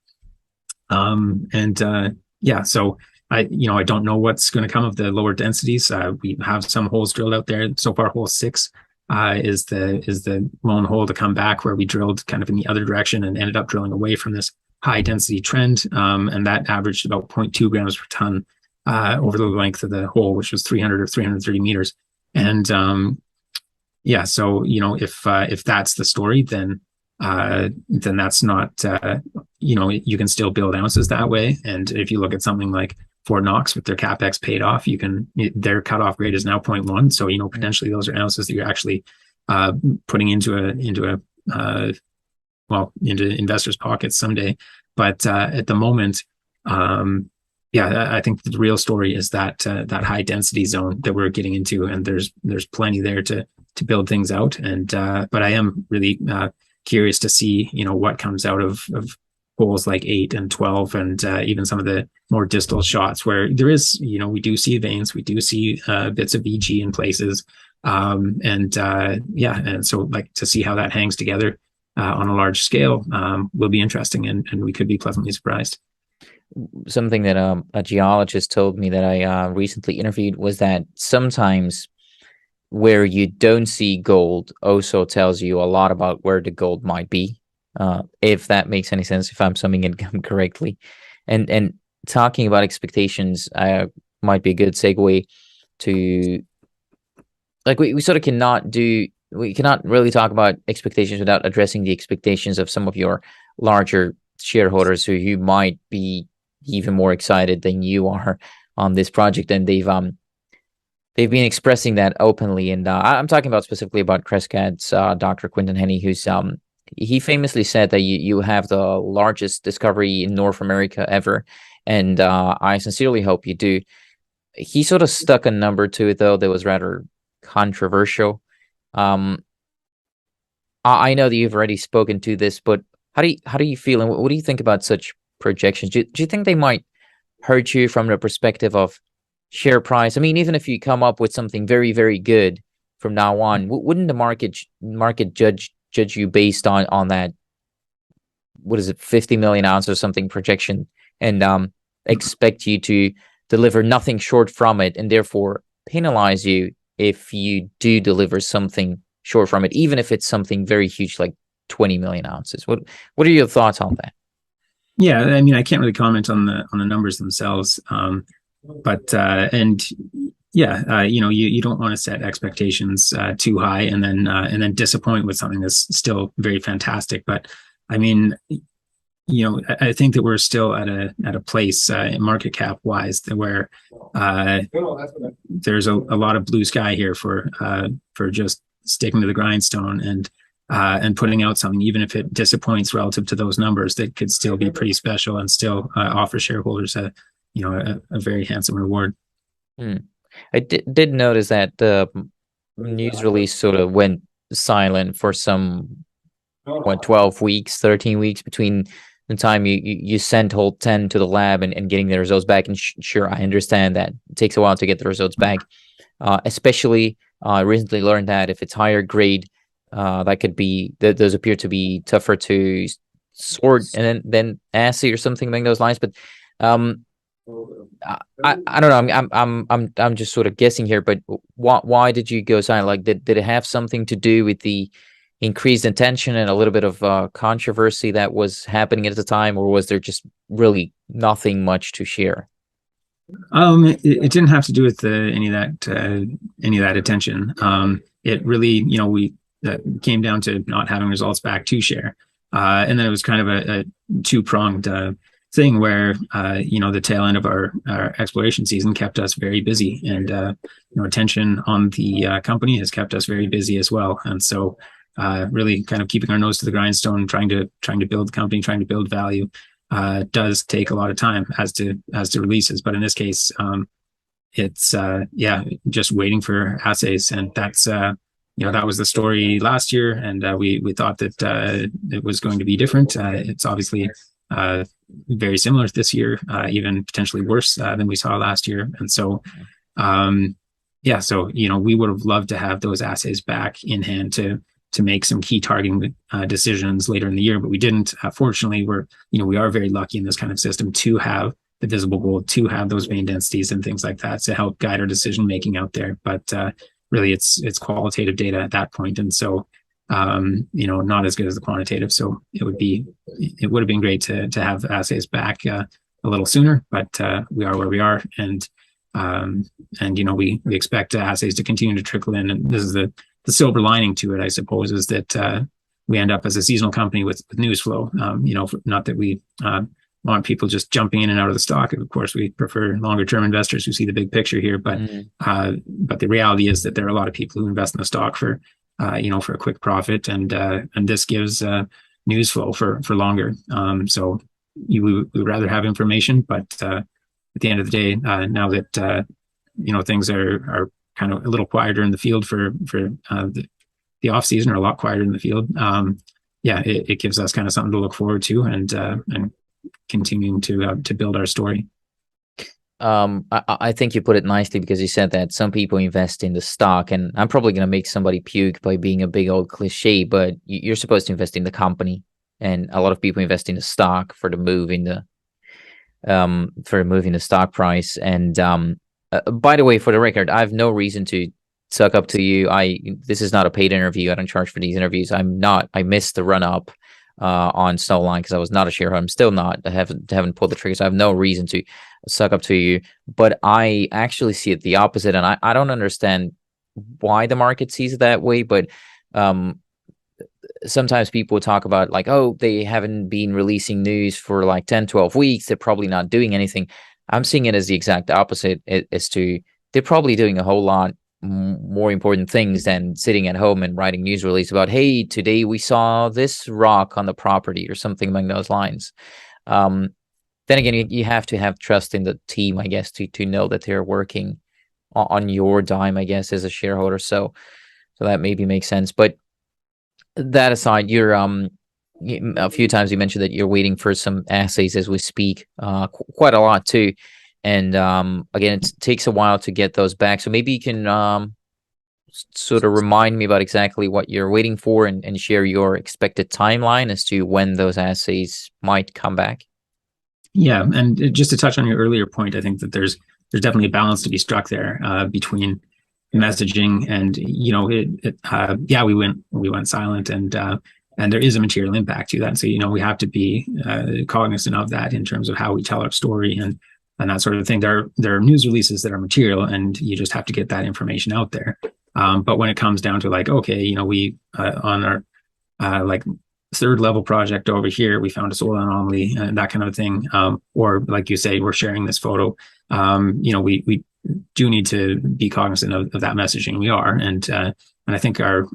So I don't know what's going to come of the lower densities. We have some holes drilled out there. So far, hole 6 is the lone hole to come back, where we drilled kind of in the other direction and ended up drilling away from this high density trend, and that averaged about 0.2 grams per ton over the length of the hole, which was 300 or 330 meters. And yeah, so if that's the story, then that's not you can still build ounces that way. And if you look at something like Fort Knox with their capex paid off, their cutoff grade is now 0.1. So potentially those are ounces that you're actually putting into investors' pockets someday. But at the moment, I think the real story is that high density zone that we're getting into, and there's plenty there to build things out. And but I am really curious to see what comes out of holes like 8 and 12, and even some of the more distal shots where there is we do see veins, we do see bits of VG in places, and so like to see how that hangs together on a large scale will be interesting, and we could be pleasantly surprised. Something that a geologist told me that I recently interviewed was that sometimes where you don't see gold also tells you a lot about where the gold might be, if that makes any sense, if I'm summing it correctly. And talking about expectations might be a good segue to, like, we sort of we cannot really talk about expectations without addressing the expectations of some of your larger shareholders who you might be even more excited than you are on this project, and they've been expressing that openly. And I'm talking about specifically about Crescat's Dr. Quinton Henney, who's he famously said that you have the largest discovery in North America ever, and I sincerely hope you do. He sort of stuck a number to it, though, that was rather controversial. I know that you've already spoken to this, but how do you feel, and what do you think about such projections? Do you think they might hurt you from the perspective of share price? I mean, even if you come up with something very, very good from now on, wouldn't the market judge you based on that, what is it, 50 million ounce or something projection, and expect you to deliver nothing short from it, and therefore penalize you if you do deliver something short from it, even if it's something very huge like 20 million ounces? What are your thoughts on that? Yeah, I mean, I can't really comment on the numbers themselves, but you don't want to set expectations too high and then disappoint with something that's still very fantastic. But I mean, I think that we're still at a place market cap wise where there's a lot of blue sky here for just sticking to the grindstone and putting out something, even if it disappoints relative to those numbers, that could still be pretty special and still offer shareholders a very handsome reward. I did notice that the news release sort of went silent for some 12 weeks, 13 weeks between the time you sent hole 10 to the lab and getting the results back. And sure, I understand that it takes a while to get the results back. Especially, I recently learned that if it's higher grade, that could be, those appear to be tougher to sort and then assay or something along those lines. But I don't know. I'm just sort of guessing here. But why did you go silent? Like, did it have something to do with the increased attention and a little bit of controversy that was happening at the time, or was there just really nothing much to share? It didn't have to do with any of that attention. It really, we came down to not having results back to share, and then it was kind of a two-pronged thing where the tail end of our exploration season kept us very busy, and attention on the company has kept us very busy as well. And so really kind of keeping our nose to the grindstone, trying to build the company, trying to build value, does take a lot of time as to releases. But in this case, it's just waiting for assays, and that's that was the story last year, and we thought that it was going to be different. It's obviously very similar this year, even potentially worse than we saw last year. And so we would have loved to have those assays back in hand to make some key targeting decisions later in the year, but we didn't. Fortunately, we are very lucky in this kind of system to have the visible gold, to have those vein densities and things like that to help guide our decision making out there. But really, it's qualitative data at that point, and so not as good as the quantitative. So it would have been great to have assays back a little sooner, but we are where we are, and we expect assays to continue to trickle in. And this is the silver lining to it, I suppose, is that we end up as a seasonal company with news flow. Not that we want people just jumping in and out of the stock. Of course, we prefer longer term investors who see the big picture here. But the reality is that there are a lot of people who invest in the stock for for a quick profit, and this gives news flow for longer. So we would rather have information, but at the end of the day, now that things are kind of a little quieter in the field for the off season, or a lot quieter in the field. It gives us kind of something to look forward to, and continuing to build our story. I think you put it nicely, because you said that some people invest in the stock, and I'm probably going to make somebody puke by being a big old cliche, but you're supposed to invest in the company, and a lot of people invest in the stock for the move in the stock price. And by the way, for the record, I have no reason to suck up to you. This is not a paid interview. I don't charge for these interviews. I missed the run up on Snowline because I was not a shareholder. I'm still not. I haven't pulled the triggers. I have no reason to suck up to you, but I actually see it the opposite, and I don't understand why the market sees it that way. But sometimes people talk about like, oh, they haven't been releasing news for like 10-12 weeks, they're probably not doing anything. I'm seeing it as the exact opposite, as to they're probably doing a whole lot more important things than sitting at home and writing news release about, hey, today we saw this rock on the property or something along those lines. Then again, you have to have trust in the team, I guess, to know that they're working on your dime, I guess, as a shareholder. So that maybe makes sense. But that aside, you're a few times you mentioned that you're waiting for some assays as we speak, quite a lot too. And again, it takes a while to get those back. So maybe you can sort of remind me about exactly what you're waiting for, and share your expected timeline as to when those assays might come back. Yeah, and just to touch on your earlier point, I think that there's definitely a balance to be struck there between messaging and we went silent, and there is a material impact to that. So we have to be cognizant of that in terms of how we tell our story and that sort of thing. There are news releases that are material, and you just have to get that information out there. But when it comes down to like, okay, we on our like third level project over here, we found a soil anomaly and that kind of thing, or like you say, we're sharing this photo. We do need to be cognizant of that messaging. We are, and I think our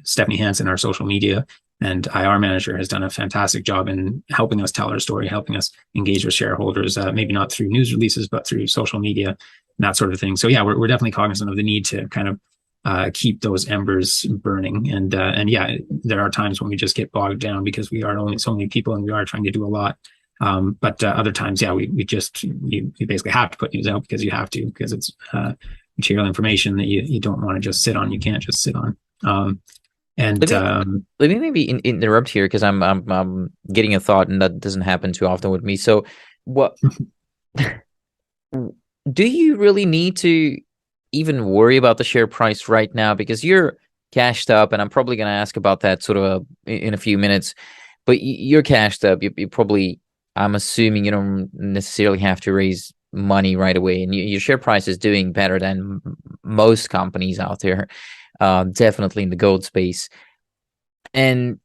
Stephanie Hansen, our social media and IR manager, has done a fantastic job in helping us tell our story, helping us engage with shareholders, maybe not through news releases, but through social media and that sort of thing. So yeah, we're definitely cognizant of the need to kind of keep those embers burning. And yeah, there are times when we just get bogged down because we are only so many people and we are trying to do a lot. But other times, yeah, we basically have to put news out because you have to, because it's material information that you don't want to just sit on. You can't just sit on. Let me maybe interrupt here, because I'm getting a thought, and that doesn't happen too often with me. So what do you really need to even worry about the share price right now? Because you're cashed up, and I'm probably going to ask about that sort of in a few minutes, but you're cashed up. You probably, I'm assuming you don't necessarily have to raise money right away, and your share price is doing better than most companies out there, definitely in the gold space. And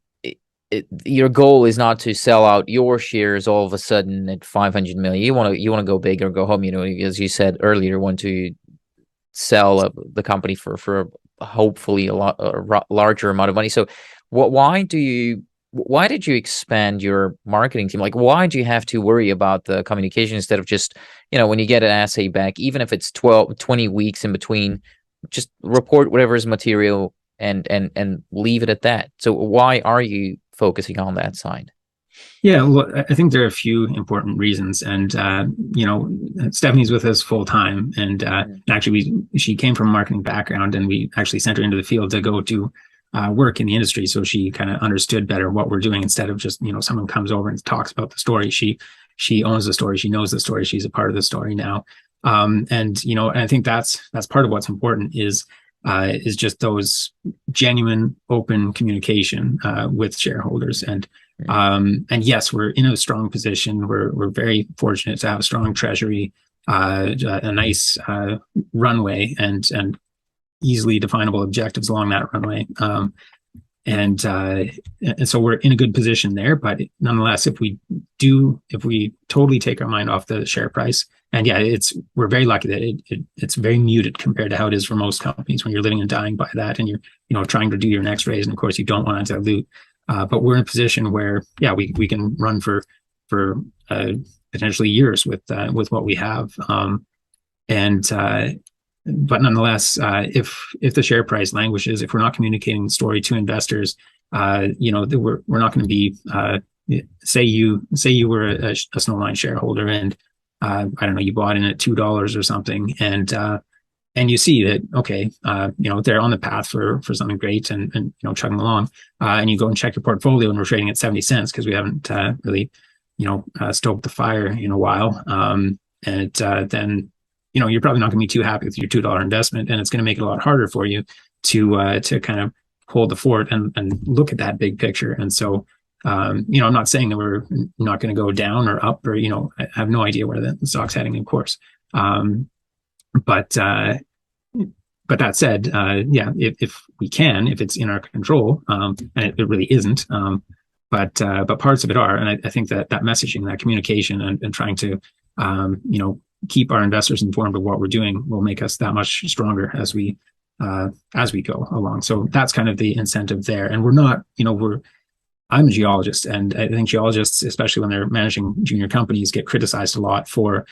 your goal is not to sell out your shares all of a sudden at 500 million. You want to go big or go home. As you said earlier, you want to sell the company for hopefully a larger amount of money. So why did you expand your marketing team? Like, why do you have to worry about the communication instead of just, when you get an assay back, even if it's 20 weeks in between, just report whatever is material and leave it at that? So why are you focusing on that side? Yeah, well, I think there are a few important reasons, and Stephanie's with us full time, and actually she came from a marketing background, and we actually sent her into the field to go do work in the industry, so she kind of understood better what we're doing instead of just someone comes over and talks about the story. She owns the story, she knows the story, she's a part of the story now, and I think that's part of what's important is just those genuine, open communication with shareholders. And yes, we're in a strong position. We're very fortunate to have a strong treasury, a nice runway, and easily definable objectives along that runway. And so we're in a good position there. But nonetheless, if we totally take our mind off the share price, and yeah, we're very lucky that it's very muted compared to how it is for most companies when you're living and dying by that, and you're trying to do your next raise, and of course you don't want to dilute. But we're in a position where we can run for potentially years with what we have, but nonetheless, if the share price languishes, if we're not communicating the story to investors, we're not going to be. Say you were a Snowline shareholder, and I don't know, you bought in at $2 or something, and you see that they're on the path for something great, and chugging along, and you go and check your portfolio, and we're trading at 70 cents because we haven't really stoked the fire in a while, then you're probably not going to be too happy with your $2 investment, and it's going to make it a lot harder for you to kind of hold the fort and look at that big picture. And so, I'm not saying that we're not going to go down or up, or I have no idea where the stock's heading, of course. But that said, if we can, if it's in our control, and it really isn't, but parts of it are, and I think that messaging, that communication, and trying to keep our investors informed of what we're doing will make us that much stronger as we go along. So that's kind of the incentive there. And we're not, I'm a geologist, and I think geologists, especially when they're managing junior companies, get criticized a lot for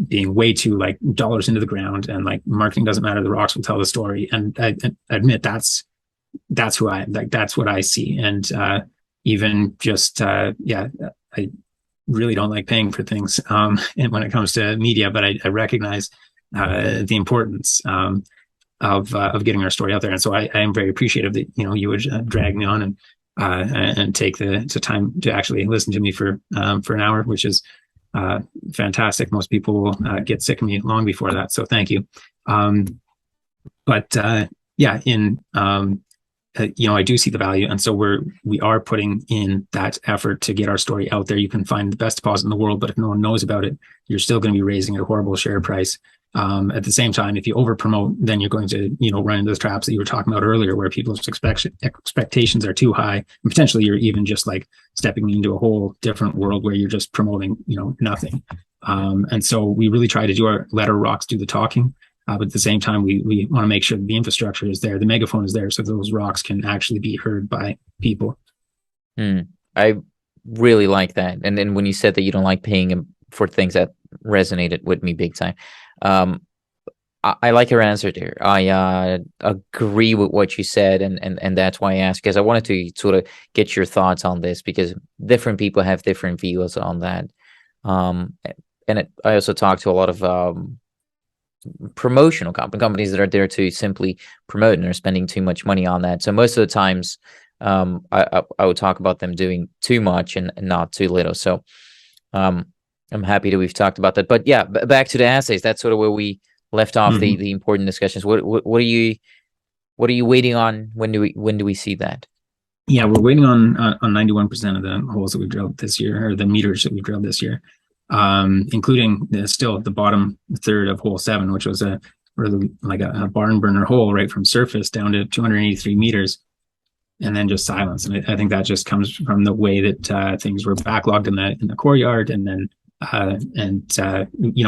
being way too dollars into the ground, and marketing doesn't matter, the rocks will tell the story. And I admit that's who I am. That's what I see. And even just I really don't like paying for things and when it comes to media, but I recognize the importance of getting our story out there. And so I am very appreciative that you would drag me on and take the time to actually listen to me for an hour, which is fantastic. Most people will get sick of me long before that, so thank you. I do see the value, and so we are putting in that effort to get our story out there. You can find the best deposit in the world, but if no one knows about it, you're still going to be raising a horrible share price. At the same time, if you over promote, then you're going to run into those traps that you were talking about earlier, where people's expectations are too high, and potentially you're even just stepping into a whole different world where you're just promoting nothing. And so we really try to let our rocks do the talking. But at the same time, we want to make sure that the infrastructure is there, the megaphone is there, so those rocks can actually be heard by people. I really like that. And then when you said that you don't like paying for things, that resonated with me big time. I like your answer there. I agree with what you said, and that's why I asked, because I wanted to sort of get your thoughts on this, because different people have different views on that. I also talked to a lot of promotional companies that are there to simply promote and are spending too much money on that. So most of the times I would talk about them doing too much and not too little. So I'm happy that we've talked about that. But yeah, back to the assays. That's sort of where we left off the important discussions. What are you waiting on? When do we see that? Yeah, we're waiting on 91% of the holes that we drilled this year, or the meters that we drilled this year, including still the bottom third of hole 7, which was a barn burner hole right from surface down to 283 meters, and then just silence. And I think that just comes from the way that things were backlogged in the core yard, and then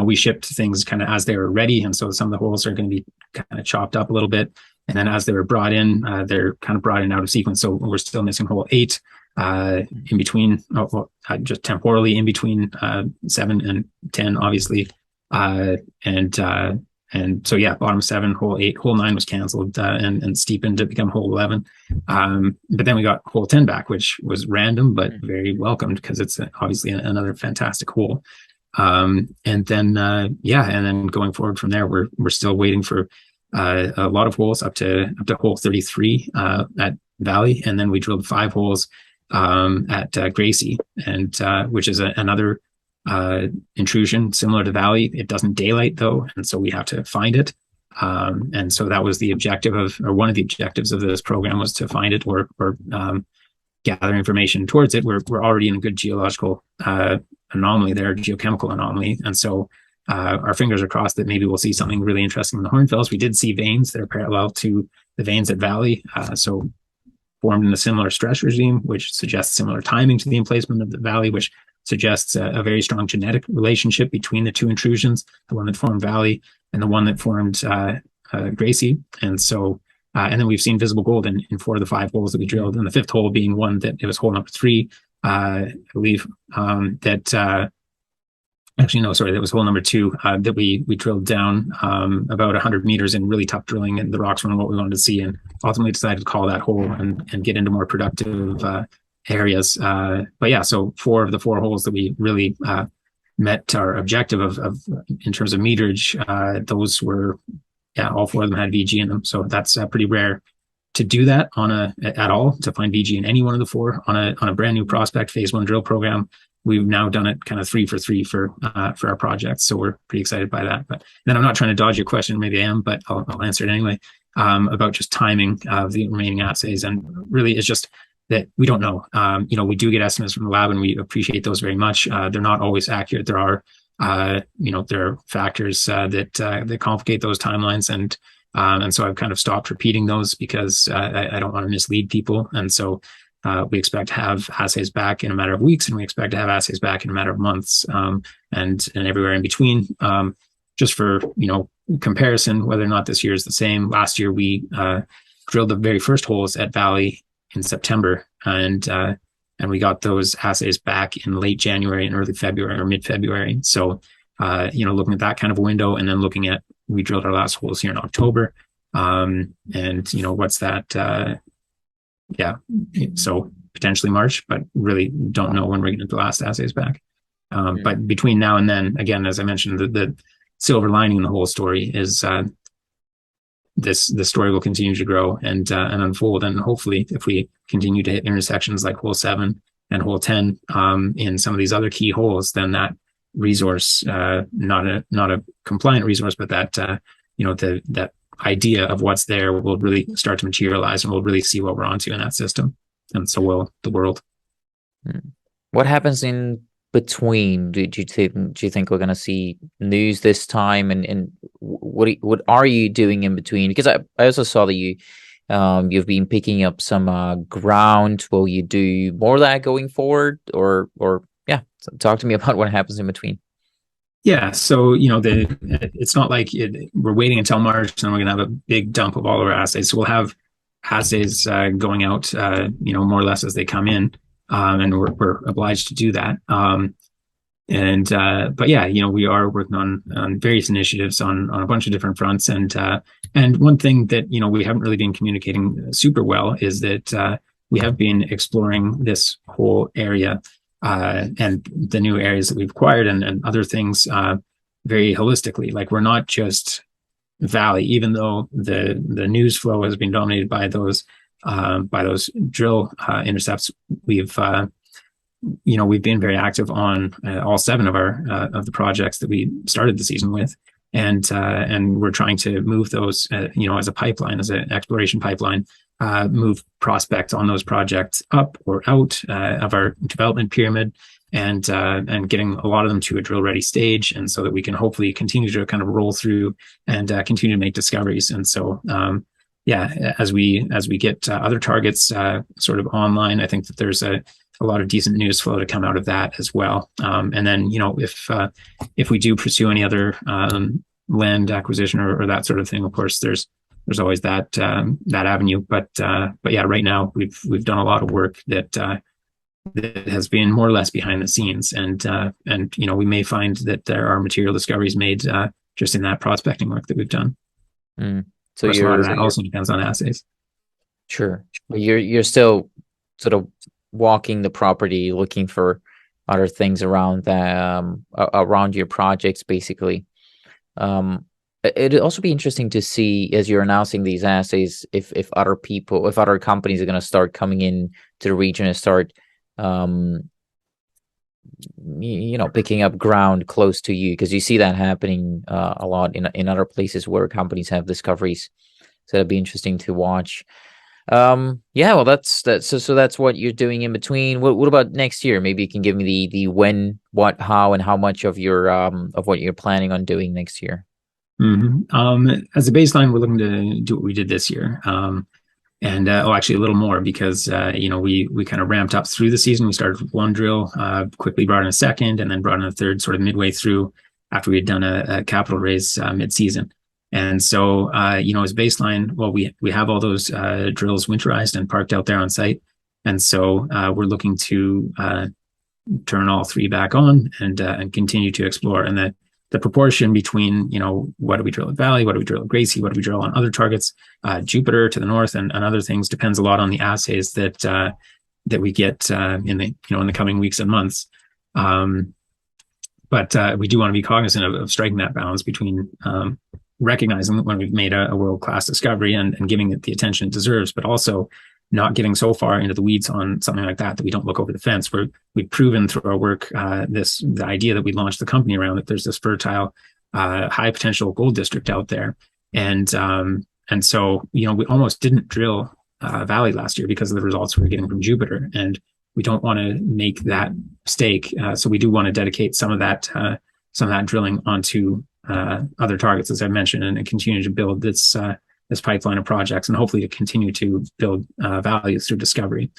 we shipped things kind of as they were ready, and so some of the holes are going to be kind of chopped up a little bit, and then as they were brought in, they're kind of brought in out of sequence. So we're still missing hole 8 in between, just temporally in between 7 and 10, obviously, and so yeah, bottom 7, hole 8, hole 9 was canceled and steepened to become hole 11. But then we got hole 10 back, which was random but very welcomed, because it's obviously another fantastic hole. And then going forward from there, we're still waiting for a lot of holes up to hole 33 at Valley, and then we drilled 5 holes at Gracie, and which is another intrusion similar to Valley. It doesn't daylight though, and so we have to find it. And so that was the objective or one of the objectives of this program, was to find it or gather information towards it. We're already in a good geological anomaly there, geochemical anomaly, and so our fingers are crossed that maybe we'll see something really interesting in the hornfels. We did see veins that are parallel to the veins at Valley, so formed in a similar stress regime, which suggests similar timing to the emplacement of the Valley, which suggests a very strong genetic relationship between the two intrusions, the one that formed Valley and the one that formed Gracie. And so, and then we've seen visible gold in 4 of the 5 holes that we drilled, and the 5th hole being one that it was hole number 3, I believe, that actually, no, sorry, that was hole number 2 that we drilled down about 100 meters in really tough drilling, and the rocks weren't what we wanted to see, and ultimately decided to call that hole and get into more productive areas. But yeah, so 4 of the 4 holes that we really met our objective of in terms of meterage, those were, yeah, all 4 of them had VG in them. So that's pretty rare to do that at all, to find VG in any one of the 4 on a brand new prospect phase 1 drill program. We've now done it kind of 3 for 3 for our project, so we're pretty excited by that. But then I'm not trying to dodge your question, maybe I am, but I'll answer it anyway, about just timing of the remaining assays. And really, it's just that we don't know. We do get estimates from the lab, and we appreciate those very much. They're not always accurate. There are there are factors that complicate those timelines, and so I've kind of stopped repeating those because I don't want to mislead people. And so we expect to have assays back in a matter of weeks, and we expect to have assays back in a matter of months, and everywhere in between. Just for comparison, whether or not this year is the same. Last year we drilled the very first holes at Valley in September, and we got those assays back in late January and early February or mid-February. So looking at that kind of a window, and then looking at, we drilled our last holes here in October, and what's that? So potentially March, but really don't know when we're going to get the last assays back. But between now and then, again, as I mentioned, the silver lining in the whole story is the story will continue to grow and unfold. And hopefully, if we continue to hit intersections like hole 7 and hole 10 in some of these other key holes, then that resource, not a compliant resource, but that that idea of what's there will really start to materialize, and we'll really see what we're onto in that system, and so will the world. What happens in between? Do you think we're going to see news this time, and what are you doing in between? Because I also saw that you've been picking up some ground. Will you do more of that going forward, or yeah, so talk to me about what happens in between. Yeah, so it's not like we're waiting until March and we're gonna have a big dump of all of our assays. So we'll have assays going out, more or less as they come in, and we're obliged to do that. But yeah, we are working on various initiatives on a bunch of different fronts, and one thing that we haven't really been communicating super well is that we have been exploring this whole area. And the new areas that we've acquired and other things very holistically. Like, we're not just Valley, even though the news flow has been dominated by those drill intercepts. We've been very active on all 7 of of the projects that we started the season with, and we're trying to move those as a pipeline, as an exploration pipeline. Move prospects on those projects up or out of our development pyramid, and getting a lot of them to a drill ready stage, and so that we can hopefully continue to kind of roll through and continue to make discoveries. And so as we get other targets sort of online, I think that there's a lot of decent news flow to come out of that as well. And then if we do pursue any other land acquisition or that sort of thing, of course there's always that avenue, but yeah, right now we've done a lot of work that has been more or less behind the scenes, and we may find that there are material discoveries made just in that prospecting work that we've done. So a lot of that also depends on assays. Sure, but you're still sort of walking the property, looking for other things around around your projects, basically. It'd also be interesting to see, as you're announcing these assays, if other companies are going to start coming in to the region and start, picking up ground close to you, because you see that happening a lot in other places where companies have discoveries. So that'd be interesting to watch. Yeah, well, so that's what you're doing in between. What about next year? Maybe you can give me the when, what, how, and how much of what you're planning on doing next year. As a baseline, we're looking to do what we did this year. And actually a little more because we kind of ramped up through the season. We started with one drill, quickly brought in a second, and then brought in a third sort of midway through after we had done a capital raise mid-season. And so, as baseline, well, we have all those drills winterized and parked out there on site, and so we're looking to turn all three back on and continue to explore. And the proportion between, what do we drill at Valley, what do we drill at Gracie, what do we drill on other targets, Jupiter to the north, and other things depends a lot on the assays that we get in the coming weeks and months. But we do want to be cognizant of striking that balance between recognizing that when we've made a world-class discovery and giving it the attention it deserves, but also not getting so far into the weeds on something like that we don't look over the fence. We've proven through our work the idea that we launched the company around, that there's this fertile, high potential gold district out there, and so we almost didn't drill Valley last year because of the results we were getting from Jupiter, and we don't want to make that mistake. So we do want to dedicate some of that drilling onto other targets, as I mentioned, and continue to build this pipeline of projects, and hopefully to continue to build value through discovery.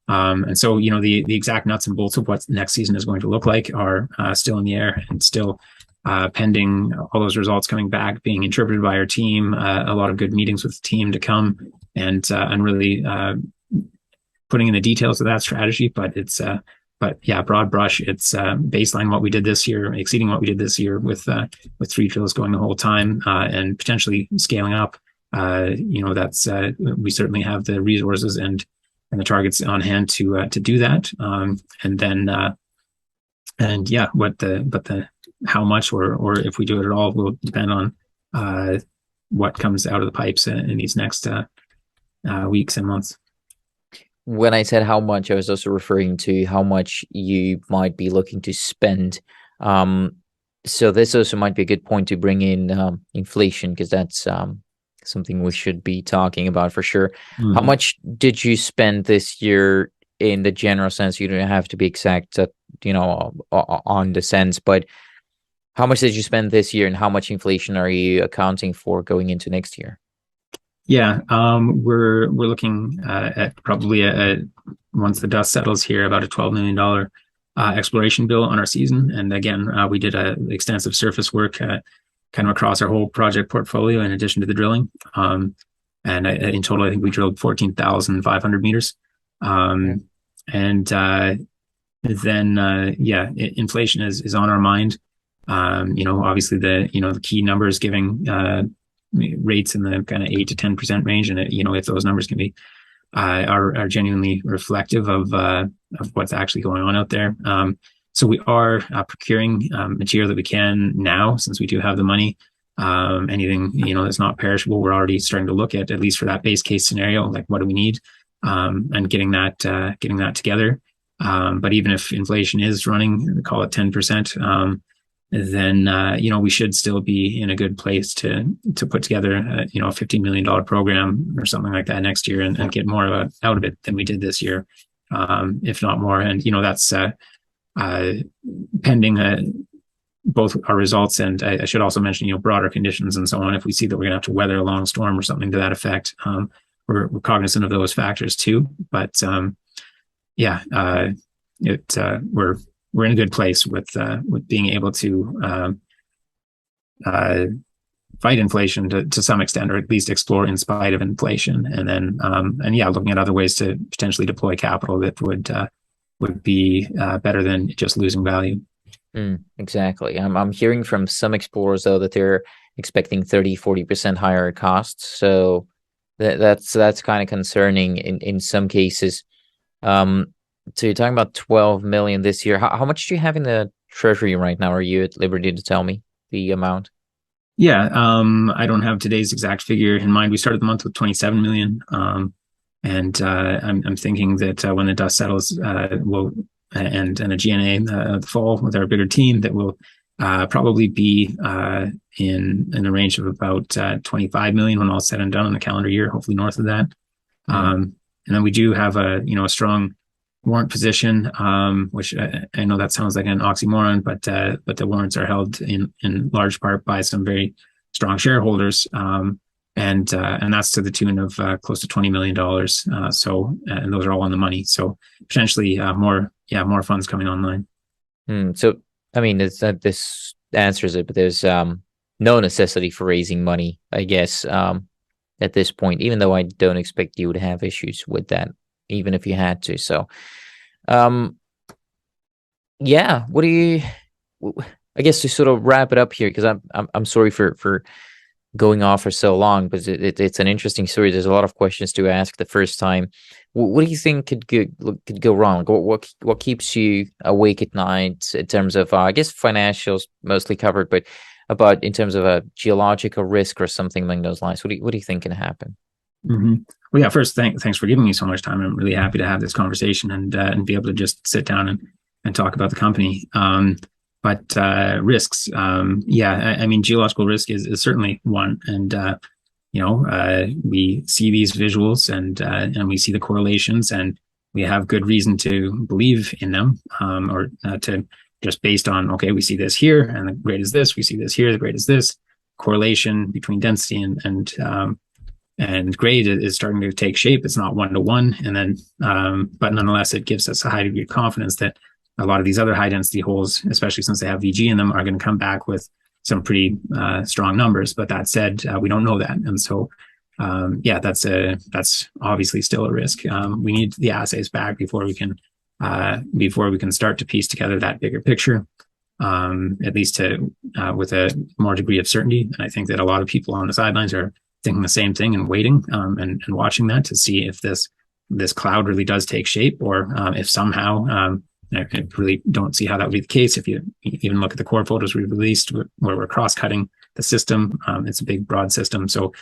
And so, the exact nuts and bolts of what next season is going to look like are still in the air and still pending all those results coming back, being interpreted by our team, a lot of good meetings with the team to come, and really putting in the details of that strategy. But yeah, broad brush, it's baseline what we did this year, exceeding what we did this year with 3 drills going the whole time, and potentially scaling up. That's we certainly have the resources and the targets on hand to do that. And yeah, but the how much or if we do it at all will depend on what comes out of the pipes in these next weeks and months. When I said how much, I was also referring to how much you might be looking to spend. So this also might be a good point to bring in inflation, because that's something we should be talking about for sure. How much did you spend this year in the general sense? You don't have to be exact, on the sense, but how much did you spend this year, and how much inflation are you accounting for going into next year? Yeah, we're looking at probably once the dust settles here, about a $12 million exploration bill on our season. And again, we did extensive surface work kind of across our whole project portfolio in addition to the drilling. And in total, I think we drilled 14,500 meters. And then inflation is on our mind. Obviously the key numbers giving rates in the kind of 8 to 10% range, and if those numbers can be are genuinely reflective of what's actually going on out there. So we are procuring material that we can now, since we do have the money. Anything that's not perishable, we're already starting to look at least for that base case scenario, like what do we need, and getting that together. But even if inflation is running, call it 10%, then we should still be in a good place to put together a $15 million program or something like that next year, and get more out of it than we did this year, if not more. And that's pending both our results, and I should also mention broader conditions and so on. If we see that we're gonna have to weather a long storm or something to that effect, we're cognizant of those factors too. But we're in a good place with being able to fight inflation to some extent, or at least explore in spite of inflation. And then looking at other ways to potentially deploy capital that would be better than just losing value. Exactly. I'm hearing from some explorers though that they're expecting 30-40% higher costs. So that's kind of concerning in some cases. So you're talking about 12 million this year. How much do you have in the treasury right now? Are you at liberty to tell me the amount? Yeah, I don't have today's exact figure in mind. We started the month with 27 million. And I'm thinking that when the dust settles, and a G&A the fall with our bigger team, that will probably be in the range of about 25 million when all said and done in the calendar year, hopefully north of that. And then we do have a strong warrant position, which I know that sounds like an oxymoron, but the warrants are held in large part by some very strong shareholders, and that's to the tune of close to $20 million. And those are all on the money. So potentially more funds coming online. So I mean, this answers it, but there's no necessity for raising money, I guess, at this point, even though I don't expect you would have issues with that, even if you had to. So, yeah, what do you? I guess to sort of wrap it up here, because I'm sorry for going off for so long, but it's an interesting story. There's a lot of questions to ask the first time. What do you think could go wrong? What keeps you awake at night in terms of I guess financials mostly covered, but about in terms of a geological risk or something along those lines? What do you think can happen? Mm-hmm. Well, yeah. First, thanks for giving me so much time. I'm really happy to have this conversation and be able to just sit down and talk about the company. But risks, I mean, geological risk is certainly one, and we see these visuals and we see the correlations, and we have good reason to believe in them, or to just based on, okay, we see this here, and the grade is this. We see this here, the grade is this. Correlation between density and grade is starting to take shape. It's not 1-to-1, and then, but nonetheless, it gives us a high degree of confidence that a lot of these other high density holes, especially since they have VG in them, are going to come back with some pretty strong numbers. But that said, we don't know that, and so that's obviously still a risk. We need the assays back before we can start to piece together that bigger picture, at least with a more degree of certainty. And I think that a lot of people on the sidelines are thinking the same thing and waiting and watching that to see if this cloud really does take shape, or if somehow. I really don't see how that would be the case. If you even look at the core photos we released where we're cross-cutting the system, it's a big, broad system. So,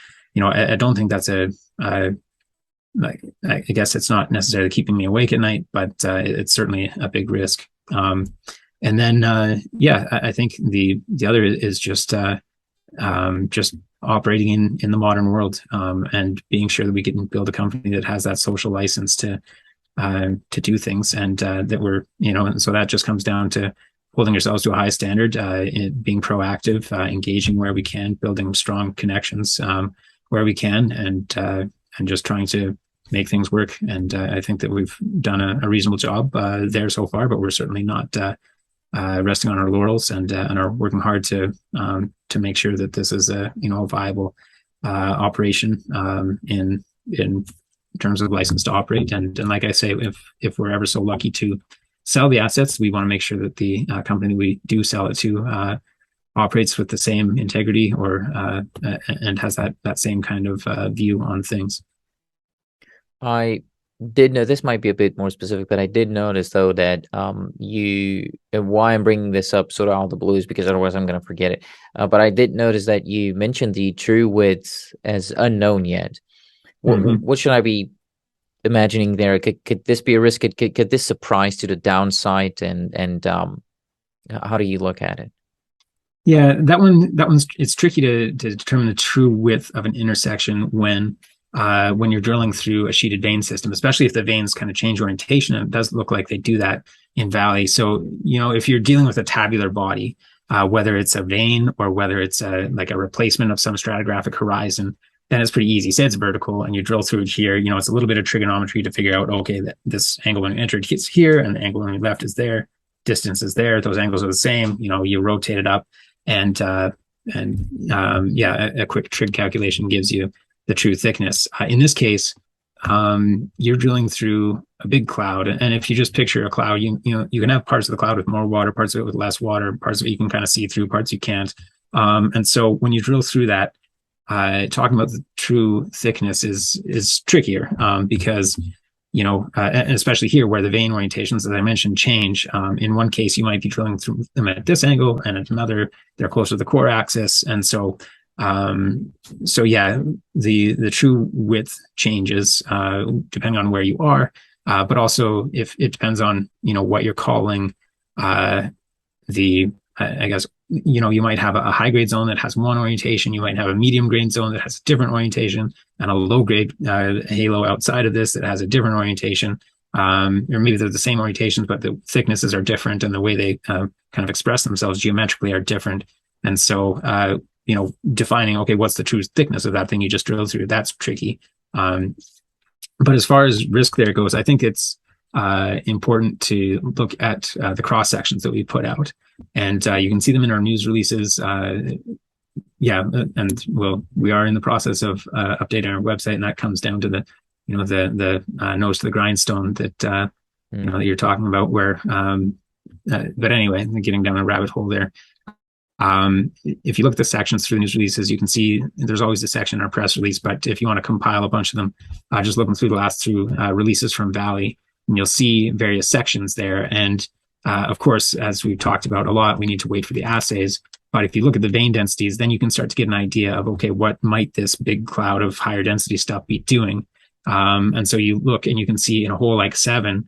I don't think that's I guess it's not necessarily keeping me awake at night, but it's certainly a big risk. And then, I think the other is just operating in the modern world, and being sure that we can build a company that has that social license to do things, and that we're, and so that just comes down to holding ourselves to a high standard, being proactive, engaging where we can, building strong connections where we can, and just trying to make things work. And I think that we've done a reasonable job there so far, but we're certainly not resting on our laurels, and are working hard to make sure that this is a viable operation in terms of license to operate. And like I say, if we're ever so lucky to sell the assets, we want to make sure that the company we do sell it to operates with the same integrity, or and has that same kind of view on things. I did know this might be a bit more specific, but I did notice though that and why I'm bringing this up sort of out of the blue is because otherwise I'm going to forget it. But I did notice that you mentioned the true width as unknown yet. What should I be imagining there? Could this be a risk? Could this surprise to the downside? And how do you look at it? Yeah, that one's it's tricky to determine the true width of an intersection when you're drilling through a sheeted vein system, especially if the veins kind of change orientation. And it does look like they do that in valley. So, if you're dealing with a tabular body, whether it's a vein or whether it's like a replacement of some stratigraphic horizon, then it's pretty easy. Say it's vertical and you drill through it here, it's a little bit of trigonometry to figure out, okay, that this angle when you entered hits here and the angle when you left is there, distance is there, those angles are the same, you rotate it up, and a quick trig calculation gives you the true thickness. In this case, you're drilling through a big cloud, and if you just picture a cloud, you can have parts of the cloud with more water, parts of it with less water, parts of it you can kind of see through, parts you can't. And so when you drill through that, talking about the true thickness is trickier, because especially here where the vein orientations, as I mentioned, change. In one case, you might be drilling through them at this angle, and at another, they're closer to the core axis, and so the true width changes depending on where you are, but also if it depends on what you're calling the I guess, you might have a high grade zone that has one orientation. You might have a medium grade zone that has a different orientation, and a low grade halo outside of this that has a different orientation. Or maybe they're the same orientations, but the thicknesses are different, and the way they kind of express themselves geometrically are different. And so, defining, okay, what's the true thickness of that thing you just drilled through? That's tricky. But as far as risk there goes, I think it's important to look at the cross sections that we put out, and you can see them in our news releases. And we are in the process of updating our website, and that comes down to the nose to the grindstone that that you're talking about. Where, but anyway, getting down a rabbit hole there. If you look at the sections through the news releases, you can see there's always a section in our press release, but if you want to compile a bunch of them, just looking through the last releases from Valley, and you'll see various sections there. And of course, as we've talked about a lot, we need to wait for the assays. But if you look at the vein densities, then you can start to get an idea of, okay, what might this big cloud of higher density stuff be doing? And so you look and you can see in a hole like 7,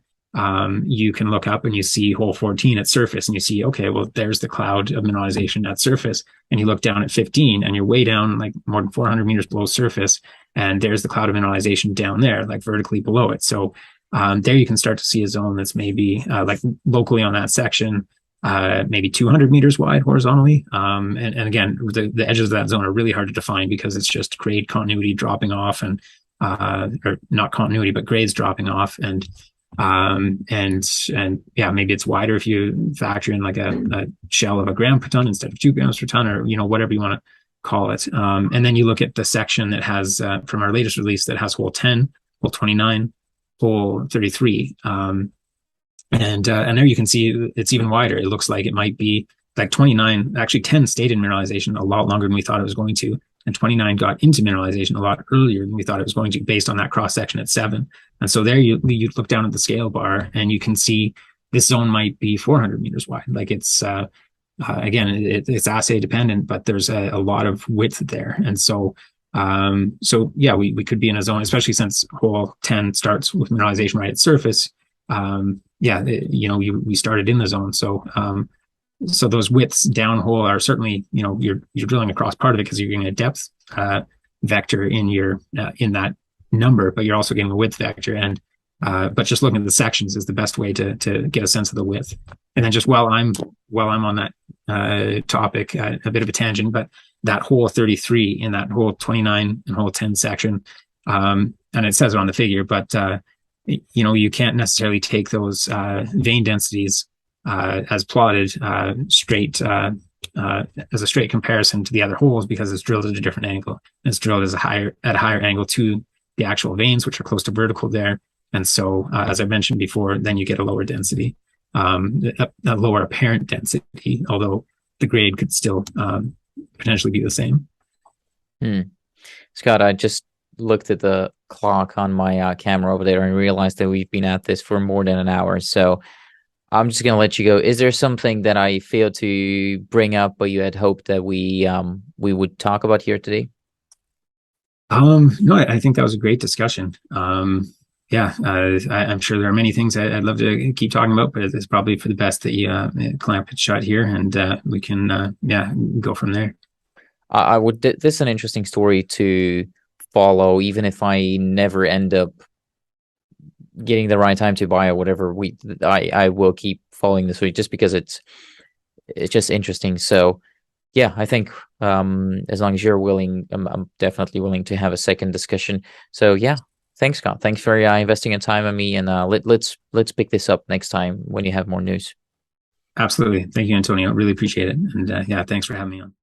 you can look up and you see hole 14 at surface, and you see, okay, well, there's the cloud of mineralization at surface. And you look down at 15 and you're way down, like more than 400 meters below surface, and there's the cloud of mineralization down there, like vertically below it. So there you can start to see a zone that's maybe like locally on that section, maybe 200 meters wide horizontally. And again, the edges of that zone are really hard to define because it's just grade continuity dropping off, and or not continuity, but grades dropping off. And yeah, maybe it's wider if you factor in like a shell of a gram per ton instead of 2 grams per ton, or whatever you want to call it. And then you look at the section that has from our latest release that has hole 10, hole 29, hole 33, and there you can see it's even wider. It looks like it might be like 29. Actually, 10 stayed in mineralization a lot longer than we thought it was going to, and 29 got into mineralization a lot earlier than we thought it was going to, based on that cross section at 7. And so there you look down at the scale bar, and you can see this zone might be 400 meters wide. Like it's again, it's assay dependent, but there's a lot of width there. And so yeah, we could be in a zone, especially since hole 10 starts with mineralization right at surface. Yeah, we started in the zone. So those widths downhole are certainly, you're drilling across part of it because you're getting a depth vector in your in that number, but you're also getting a width vector. And but just looking at the sections is the best way to get a sense of the width. And then just while I'm on that topic, a bit of a tangent, but that hole 33 in that hole 29 and hole 10 section, and it says it on the figure, but you can't necessarily take those vein densities as plotted straight as a straight comparison to the other holes, because it's drilled at a different angle. It's drilled at a higher angle to the actual veins, which are close to vertical there. And so, as I mentioned before, then you get a lower density, a lower apparent density, although the grade could still potentially be the same. Scott, I just looked at the clock on my camera over there and realized that we've been at this for more than an hour. So I'm just gonna let you go. Is there something that I failed to bring up, but you had hoped that we would talk about here today? No, I think that was a great discussion. Yeah, I'm sure there are many things I'd love to keep talking about, but it's probably for the best that you clamp it shut here, and we can go from there. I would. This is an interesting story to follow, even if I never end up getting the right time to buy or whatever. I will keep following this week just because it's just interesting. So yeah, I think as long as you're willing, I'm definitely willing to have a second discussion. So yeah, thanks, Scott. Thanks for investing in time on me, and let's pick this up next time when you have more news. Absolutely. Thank you, Antonio. Really appreciate it. And yeah, thanks for having me on.